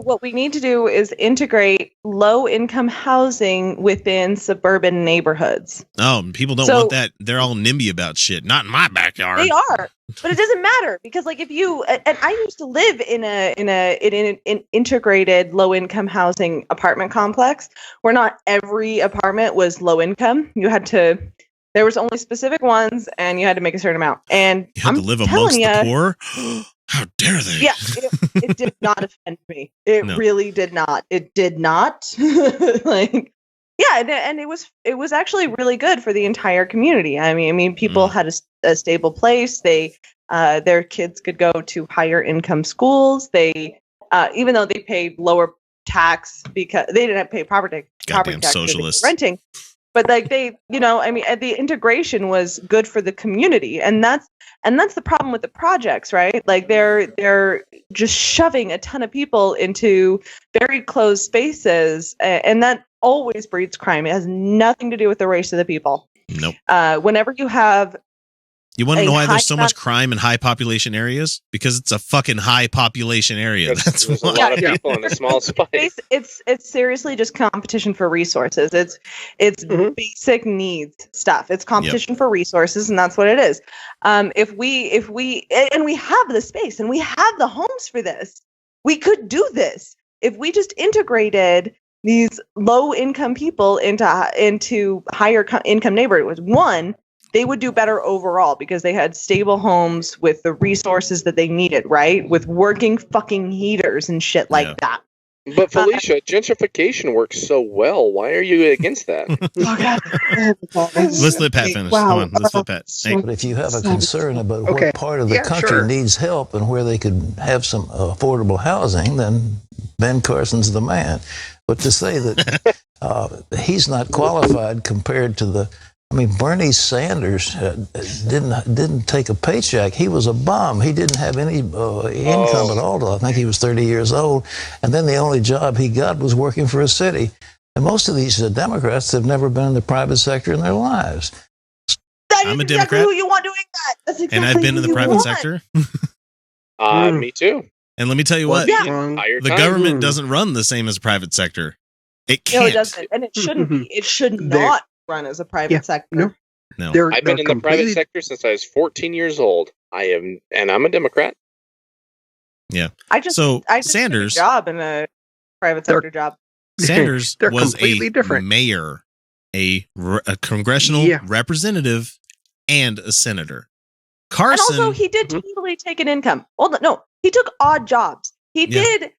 what we need to do is integrate low income housing within suburban neighborhoods. Oh, people don't want that. They're all NIMBY about shit. Not in my backyard. They are, but it doesn't matter because, like, if you and I used to live in an integrated low income housing apartment complex where not every apartment was low income. There was only specific ones, and you had to make a certain amount. And you had to live amongst the poor. How dare they? Yeah, it did not offend me. It really did not. It did not. And it was actually really good for the entire community. I mean, people had a stable place. Their kids could go to higher income schools. They even though they paid lower tax because they didn't have to pay property tax socialists renting. But like the integration was good for the community, and that's the problem with the projects, right? Like they're just shoving a ton of people into very closed spaces, and that always breeds crime. It has nothing to do with the race of the people. Nope. Whenever you have You want to know why there's so much crime in high population areas? Because it's a fucking high population area. That's there's a lot of people in a small space. It's seriously just competition for resources. It's basic needs stuff. It's competition for resources, and that's what it is. If we have the space and we have the homes for this, we could do this. If we just integrated these low income people into higher income neighborhoods, they would do better overall because they had stable homes with the resources that they needed, right? With working fucking heaters and shit like that. But Felicia, gentrification works so well. Why are you against that? Let's let Pat finish. Wow. Come on, let's let Pat. But if you have a concern about what part of the country needs help and where they could have some affordable housing, then Ben Carson's the man. But to say that he's not qualified compared to Bernie Sanders didn't take a paycheck. He was a bum. He didn't have any income at all. I think he was 30 years old. And then the only job he got was working for a city. And most of these Democrats have never been in the private sector in their lives. I'm a Democrat. Who you want doing that? That's exactly and I've been in the private sector. Me too. And let me tell you what, the government doesn't run the same as private sector. It can't. No, it doesn't. And it shouldn't be. It should not run as a private sector. No. I've been in the private sector since I was 14 years old. I'm a Democrat. Yeah. I just Sanders took a job in a private sector job. Sanders They're was completely different. mayor, a congressional representative, and a senator. Carson, and also, he did totally take an income. Well, no, he took odd jobs. He did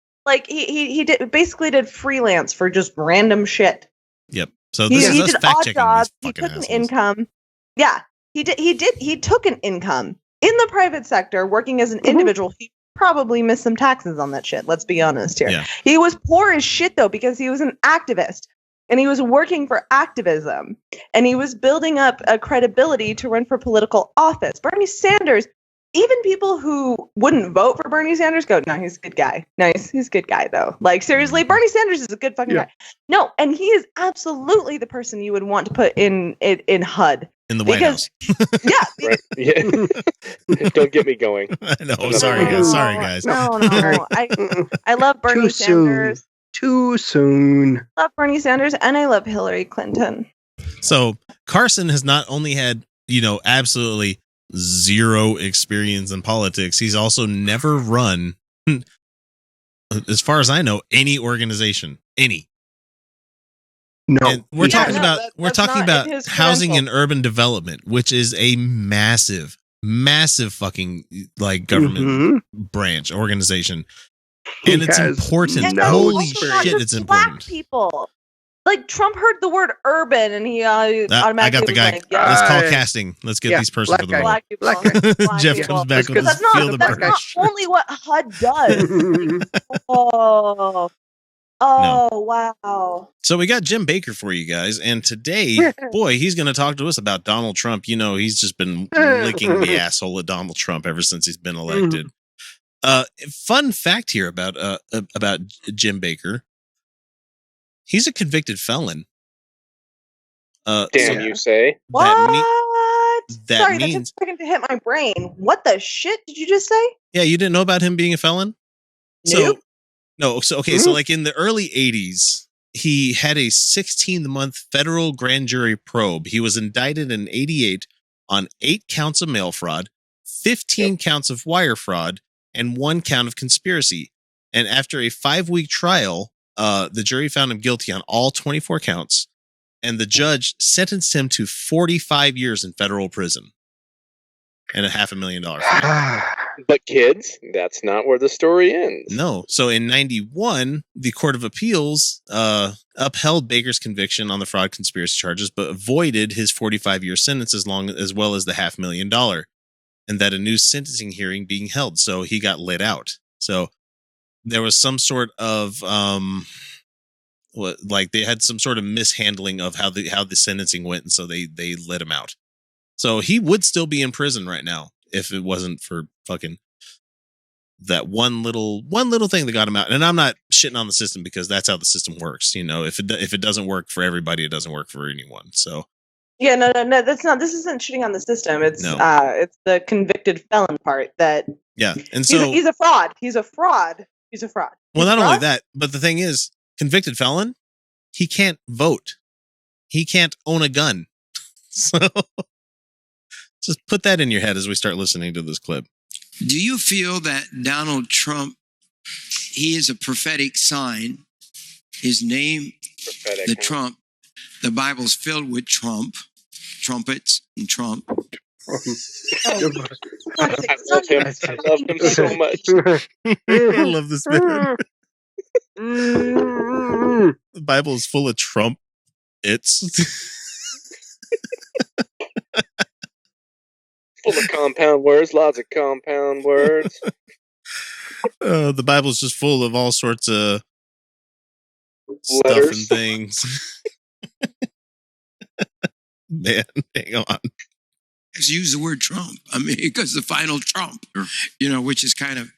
he did freelance for just random shit. Yep. So this is us fact checking these fucking He took assholes. an income. Yeah, he did. He took an income in the private sector, working as an individual. He probably missed some taxes on that shit. Let's be honest here. Yeah. He was poor as shit though, because he was an activist and he was working for activism and he was building up a credibility to run for political office. Bernie Sanders, even people who wouldn't vote for Bernie Sanders go, no, he's a good guy. No, he's a good guy though. Like seriously, Bernie Sanders is a good fucking guy. No, and he is absolutely the person you would want to put in HUD. In the White House. Yeah. Right. Yeah. Don't get me going. I know. Sorry, guys. No. I love Bernie Sanders. Too soon. I love Bernie Sanders and I love Hillary Clinton. So Carson has not only had, absolutely zero experience in politics, he's also never run, as far as I know, any organization. Any. No, and we're talking about housing and urban development, which is a massive fucking government branch organization, and it's important. Holy shit, it's important. Black people, Trump heard the word urban, and he automatically. I got the guy. Let's call casting. Let's get these person for the role. Black people. Jeff comes back with his feel the That's not only what HUD does. Wow. So we got Jim Baker for you guys. And today, boy, he's going to talk to us about Donald Trump. He's just been licking the asshole of Donald Trump ever since he's been elected. Fun fact here about Jim Baker. He's a convicted felon. You say? What? That Sorry, that took a second to hit my brain. What the shit did you just say? Yeah, you didn't know about him being a felon? Nope. So in the early 80s, he had a 16-month federal grand jury probe. He was indicted in 88 on 8 counts of mail fraud, 15 counts of wire fraud, and 1 count of conspiracy. And after a 5-week trial, the jury found him guilty on all 24 counts, and the judge sentenced him to 45 years in federal prison and a $500,000 fine. But kids, that's not where the story ends. No. So in 91, the Court of Appeals upheld Baker's conviction on the fraud conspiracy charges, but avoided his 45-year sentence as well as the $500,000, and that a new sentencing hearing being held. So he got let out. So there was some sort of they had some sort of mishandling of how the sentencing went, and so they let him out. So he would still be in prison right now if it wasn't for fucking that one little thing that got him out. And I'm not shitting on the system, because that's how the system works. If it doesn't work for everybody, it doesn't work for anyone. So yeah, no, that's not. This isn't shitting on the system. It's it's the convicted felon part that. Yeah, and so he's a fraud. He's a fraud. Well, not only that, but the thing is, convicted felon, he can't vote. He can't own a gun. So just put that in your head as we start listening to this clip. Do you feel that Donald Trump, he is a prophetic sign? His name, Trump, the Bible's filled with trumpets and Trump. I love him. I love him so much. I love this man. The Bible is full of Trump. It's full of compound words, lots of compound words. The Bible is just full of all sorts of letters and things. Man, hang on. Use the word Trump. I mean, because the final Trump, which is kind of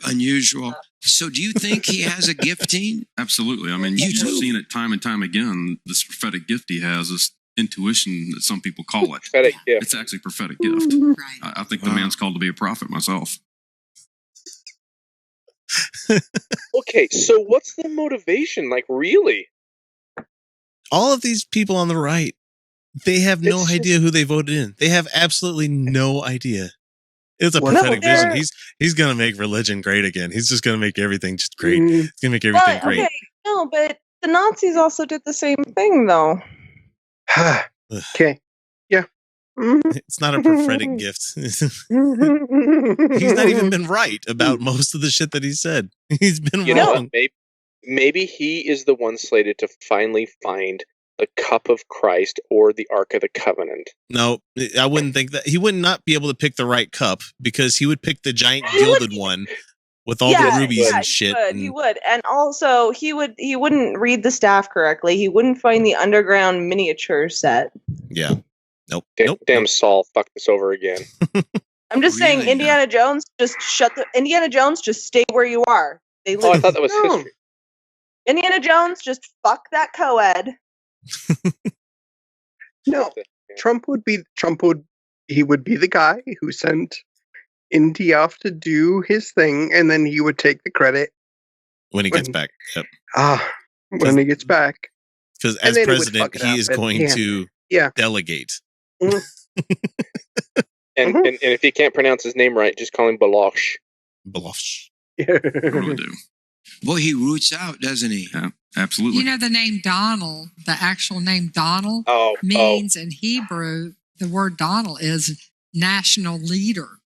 unusual. So do you think he has a gifting? Absolutely. I mean, you've seen it time and time again, this prophetic gift he has, this intuition that some people call it. Prophetic gift. It's actually a prophetic gift. Right. I think the man's called to be a prophet myself. Okay, so what's the motivation? Really? All of these people on the right, They have no It's idea who they voted in. They have absolutely no idea. It's a Well, prophetic no, vision. they're- He's gonna make religion great again. He's just gonna make everything just great. Mm, He's gonna make everything But, great. okay, no, but the Nazis also did the same thing, though. okay. Yeah. Mhm. It's not a prophetic gift. He's not even been right about most of the shit that he said. He's been You know wrong. what? Maybe he is the one slated to finally find the cup of Christ or the Ark of the Covenant. No, I wouldn't think that. He would not be able to pick the right cup because he would pick the giant gilded one with all the rubies and shit. He would. And also he wouldn't read the staff correctly. He wouldn't find the underground miniature set. Yeah. Nope. Damn Saul, fuck this over again. I'm just saying, Really? Indiana Jones, just stay where you are. They Oh, I thought that was No. history. Indiana Jones, just fuck that co-ed. No, Trump would be the guy who sent Indy off to do his thing, and then he would take the credit When he gets back. Yep. when he gets back. Because And as then he would president, fuck it he up is at going the end. to Yeah. delegate. And if he can't pronounce his name right, just call him Balosh. Bluffs. I really do. Boy, he roots out, doesn't he? Yeah, absolutely. You know, the name Donald, the actual name Donald, Oh, means in Hebrew, the word Donald is national leader.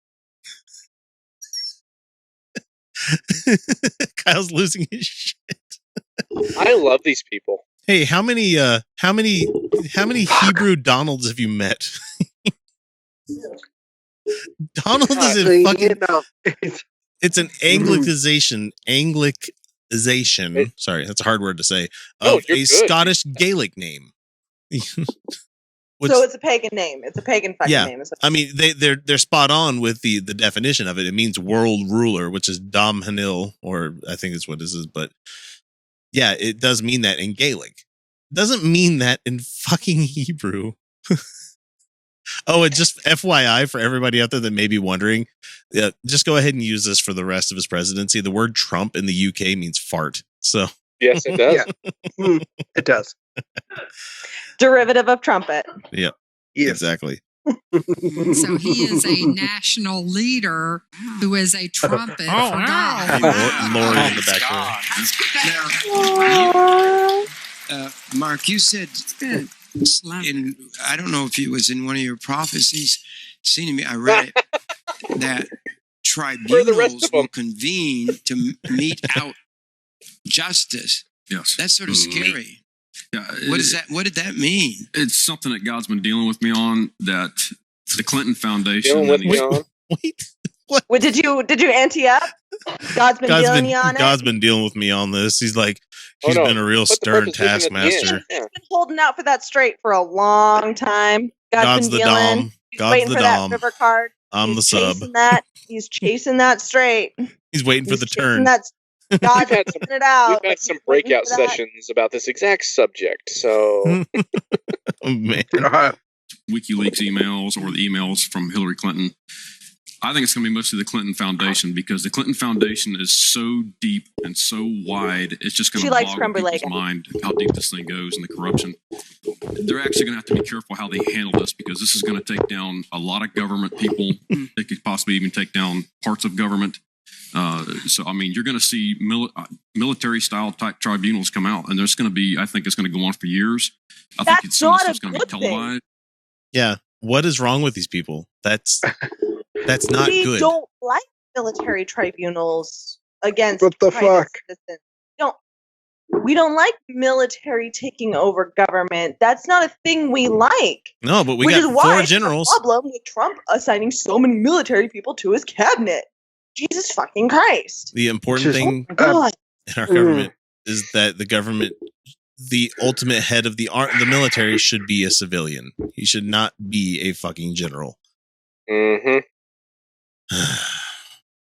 Kyle's losing his shit. I love these people. Hey, how many Hebrew Donalds have you met? Donald is a You fucking. know, it's- It's an Anglicization. Sorry, that's a hard word to say. No, Of you're a good. Scottish Gaelic name. Which, So it's a pagan name. It's a pagan fucking Yeah. name. I mean, they're spot on with the definition of it. It means world ruler, which is Dom Hanil, or I think it's what this is. But yeah, it does mean that in Gaelic. It doesn't mean that in fucking Hebrew. Oh, and just FYI for everybody out there that may be wondering, just go ahead and use this for the rest of his presidency. The word Trump in the UK means fart. So Yes, it does. Yeah. It does. Derivative of trumpet. Yes. exactly. So he is a national leader who is a trumpet for God. Lori in the background. Mark, you said, I don't know if it was in one of your prophecies, seen me, I read it, that tribunals of will them? convene to mete out justice. Yes. That's sort of scary. Yeah, What is that? What did that mean? It's something that God's been dealing with me on. That the Clinton Foundation. Dealing with and me these- on. Wait. What did you ante up? God's been dealing you on it. God's been dealing with me on this. He's like, he's Oh, no. been a real Put the stern preposition at the end. taskmaster. Yeah. Been holding out for that straight for a long time. God's been the dealing. Dom. He's God's waiting the for Dom. that river card. I'm the He's sub. chasing that. He's chasing that straight. He's waiting for He's the chasing turn. That, God's We've had some- chasing it out. We've but had some he's waiting breakout for that. sessions about this exact subject. So Oh, man. WikiLeaks emails or the emails from Hillary Clinton. I think it's going to be mostly the Clinton Foundation because the Clinton Foundation is so deep and so wide. It's just going She to likes boggle creme people's brulee. mind how deep this thing goes and the corruption. They're actually going to have to be careful how they handle this because this is going to take down a lot of government people. They could possibly even take down parts of government. So, I mean, you're going to see military-style type tribunals come out, and there's going to be, I think it's going to go on for years. I think That's some of not this a stuff's going to be good thing. televised. Yeah. What is wrong with these people? That's not We good. don't like military tribunals against What the private fuck? citizens. We don't like military taking over government. That's not a thing we like. No, but we Which is got why four there's a generals. problem with Trump assigning so many military people to his cabinet. Jesus fucking Christ. The important Just- thing God. in our government is that the government, the ultimate head of the military should be a civilian. He should not be a fucking general. mm-hmm.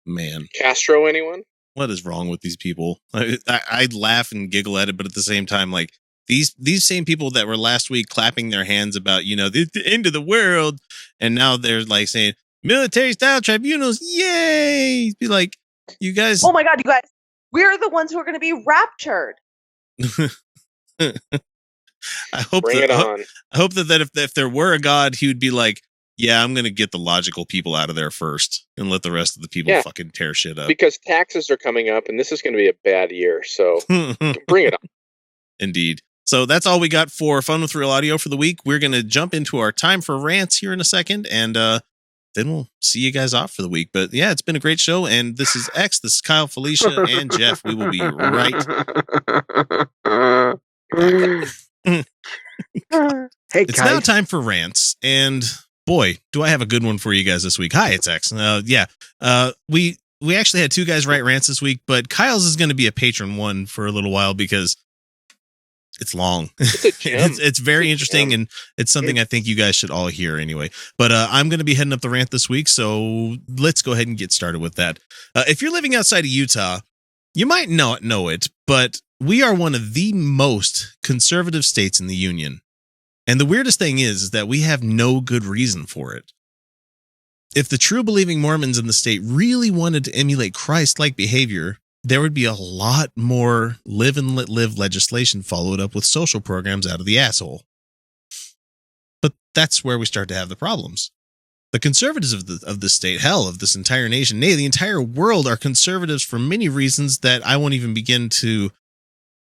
Man, Castro, anyone? what is wrong with these people? I laugh and giggle at it, but at the same time, like these same people that were last week clapping their hands about, the end of the world, and now they're like saying military style tribunals, yay! Be like, you guys. Oh my God, you guys. We're the ones who are going to be raptured. I hope Bring it on. I hope that if there were a God, he would be like, yeah, I'm going to get the logical people out of there first and let the rest of the people fucking tear shit up. Because taxes are coming up, and this is going to be a bad year. So bring it on. Indeed. So that's all we got for Fun with Real Audio for the week. We're going to jump into our time for rants here in a second, and then we'll see you guys off for the week. But yeah, it's been a great show, and this is X, this is Kyle, Felicia, and Jeff. We will be right. Hey, it's now time for rants, and boy, do I have a good one for you guys this week. Hi, it's X. We actually had two guys write rants this week, but Kyle's is going to be a patron one for a little while because it's long. It's very interesting, and it's something I think you guys should all hear anyway. But I'm going to be heading up the rant this week, so let's go ahead and get started with that. If you're living outside of Utah, you might not know it, but we are one of the most conservative states in the union. And the weirdest thing is that we have no good reason for it. If the true believing Mormons in the state really wanted to emulate Christ-like behavior, there would be a lot more live and let live legislation followed up with social programs out of the asshole. But that's where we start to have the problems. The conservatives of the state, hell, of this entire nation, nay, the entire world are conservatives for many reasons that I won't even begin to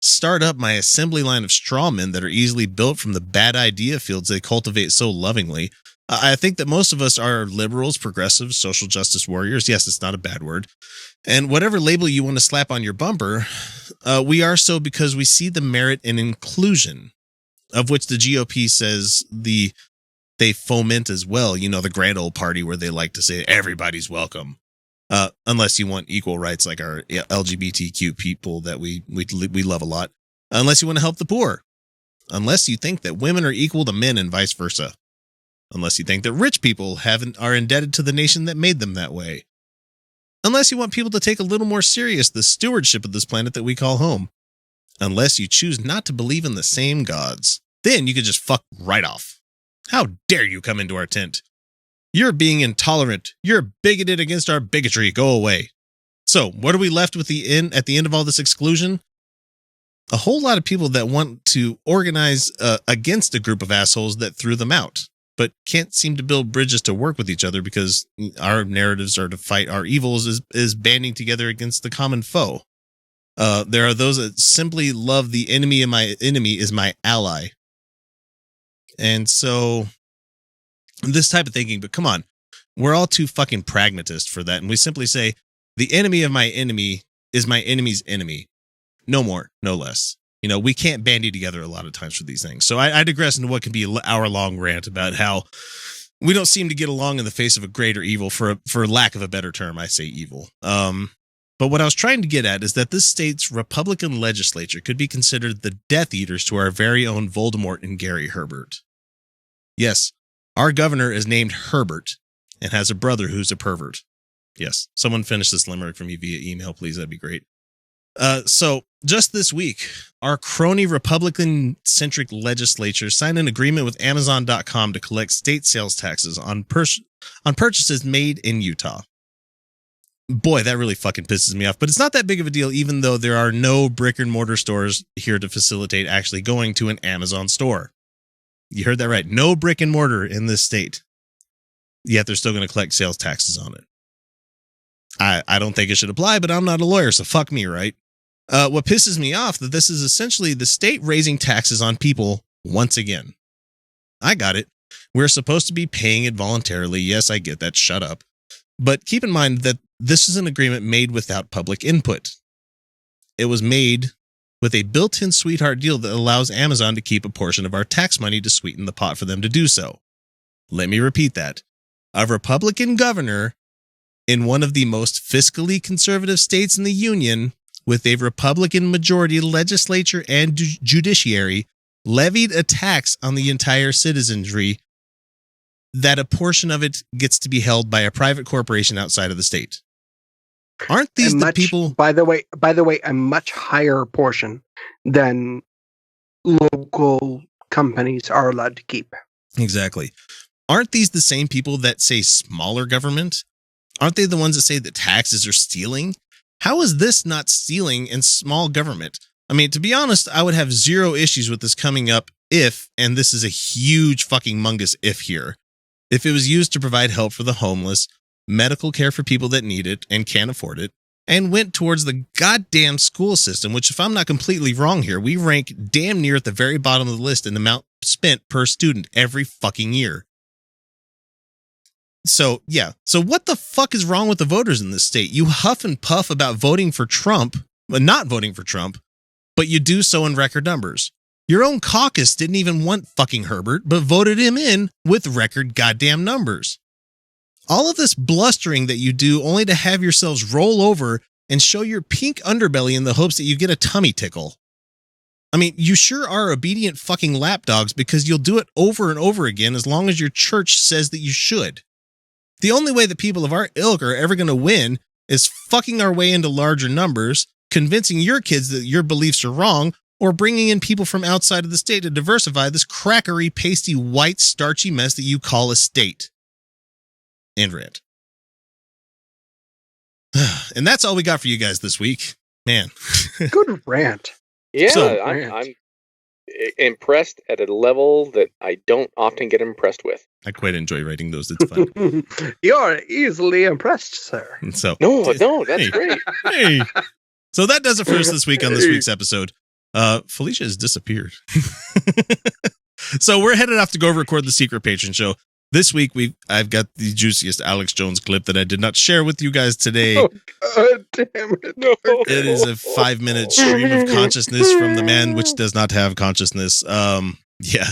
start up my assembly line of strawmen that are easily built from the bad idea fields they cultivate so lovingly. I think that most of us are liberals, progressives, social justice warriors. Yes, it's not a bad word. And whatever label you want to slap on your bumper, we are so because we see the merit in inclusion, of which the GOP says they foment as well. You know, the grand old party where they like to say everybody's welcome. Unless you want equal rights like our LGBTQ people that we love a lot. Unless you want to help the poor. Unless you think that women are equal to men and vice versa. Unless you think that rich people are indebted to the nation that made them that way. Unless you want people to take a little more serious the stewardship of this planet that we call home. Unless you choose not to believe in the same gods. Then you could just fuck right off. How dare you come into our tent? You're being intolerant. You're bigoted against our bigotry. Go away. So, what are we left with at the end of all this exclusion? A whole lot of people that want to organize against a group of assholes that threw them out, but can't seem to build bridges to work with each other because our narratives are to fight our evils is banding together against the common foe. There are those that simply love the enemy, and my enemy is my ally. And so this type of thinking, but come on, we're all too fucking pragmatist for that. And we simply say the enemy of my enemy is my enemy's enemy. No more, no less. You know, we can't bandy together a lot of times for these things. So I digress into what can be an hour-long rant about how we don't seem to get along in the face of a greater evil, for lack of a better term. I say evil. But what I was trying to get at is that this state's Republican legislature could be considered the Death Eaters to our very own Voldemort and Gary Herbert. Yes, our governor is named Herbert and has a brother who's a pervert. Yes, someone finish this limerick for me via email, please. That'd be great. So just this week, our crony Republican-centric legislature signed an agreement with Amazon.com to collect state sales taxes on purchases made in Utah. Boy, that really fucking pisses me off. But it's not that big of a deal, even though there are no brick and mortar stores here to facilitate actually going to an Amazon store. You heard that right. No brick and mortar in this state. Yet they're still going to collect sales taxes on it. I don't think it should apply, but I'm not a lawyer, so fuck me, right? What pisses me off that this is essentially the state raising taxes on people once again. I got it. We're supposed to be paying it voluntarily. Yes, I get that. Shut up. But keep in mind that this is an agreement made without public input. It was made with a built-in sweetheart deal that allows Amazon to keep a portion of our tax money to sweeten the pot for them to do so. Let me repeat that. A Republican governor in one of the most fiscally conservative states in the union, with a Republican majority legislature and judiciary, levied a tax on the entire citizenry that a portion of it gets to be held by a private corporation outside of the state. Aren't these the people? By the way, a much higher portion than local companies are allowed to keep. Exactly. Aren't these the same people that say smaller government? Aren't they the ones that say that taxes are stealing? How is this not stealing and small government? I mean, to be honest, I would have zero issues with this coming up if, and this is a huge fucking mungus if here, if it was used to provide help for the homeless, medical care for people that need it and can't afford it, and went towards the goddamn school system, which, if I'm not completely wrong here, we rank damn near at the very bottom of the list in the amount spent per student every fucking year. So, yeah. So what the fuck is wrong with the voters in this state? You huff and puff about voting for Trump, not voting for Trump, but you do so in record numbers. Your own caucus didn't even want fucking Herbert, but voted him in with record goddamn numbers. All of this blustering that you do only to have yourselves roll over and show your pink underbelly in the hopes that you get a tummy tickle. I mean, you sure are obedient fucking lapdogs because you'll do it over and over again as long as your church says that you should. The only way that people of our ilk are ever going to win is fucking our way into larger numbers, convincing your kids that your beliefs are wrong, or bringing in people from outside of the state to diversify this crackery, pasty, white, starchy mess that you call a state. And rant. And that's all we got for you guys this week. Man. Good rant. Yeah, So- I'm impressed at a level that I don't often get impressed with. I quite enjoy writing those. It's fun. You're easily impressed, sir. And so, No, that's Hey. great. hey. So that does it for us this week on this week's episode. Felicia has disappeared. So we're headed off to go record the secret patron show. This week, I've got the juiciest Alex Jones clip that I did not share with you guys today. Oh, God damn it. No. It is a 5-minute stream of consciousness from the man which does not have consciousness. Yeah.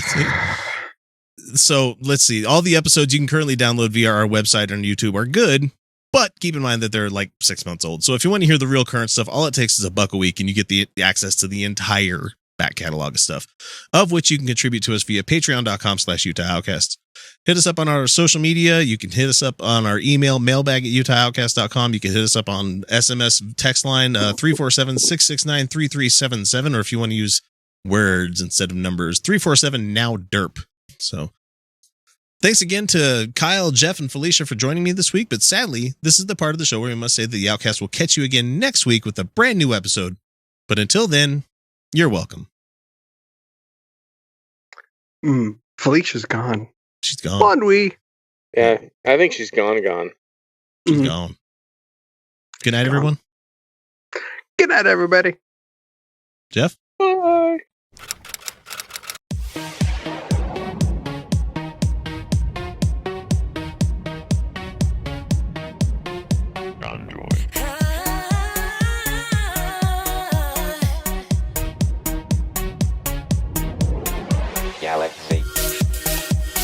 So let's see. All the episodes you can currently download via our website on YouTube are good, but keep in mind that they're like 6 months old. So if you want to hear the real current stuff, all it takes is $1 a week and you get the access to the entire back catalog of stuff, of which you can contribute to us via patreon.com/OUGHTA Hit us up on our social media. You can hit us up on our email, mailbag@UtahOutcast.com. You can hit us up on SMS text line 347-669-3377, or if you want to use words instead of numbers, 347-NOW-DERP. So thanks again to Kyle, Jeff, and Felicia for joining me this week. But sadly, this is the part of the show where we must say that the Outcast will catch you again next week with a brand new episode. But until then, you're welcome. Felicia's gone. She's gone. Bon we. Yeah, I think she's gone. She's gone. Good night, everyone. Good night, everybody. Jeff?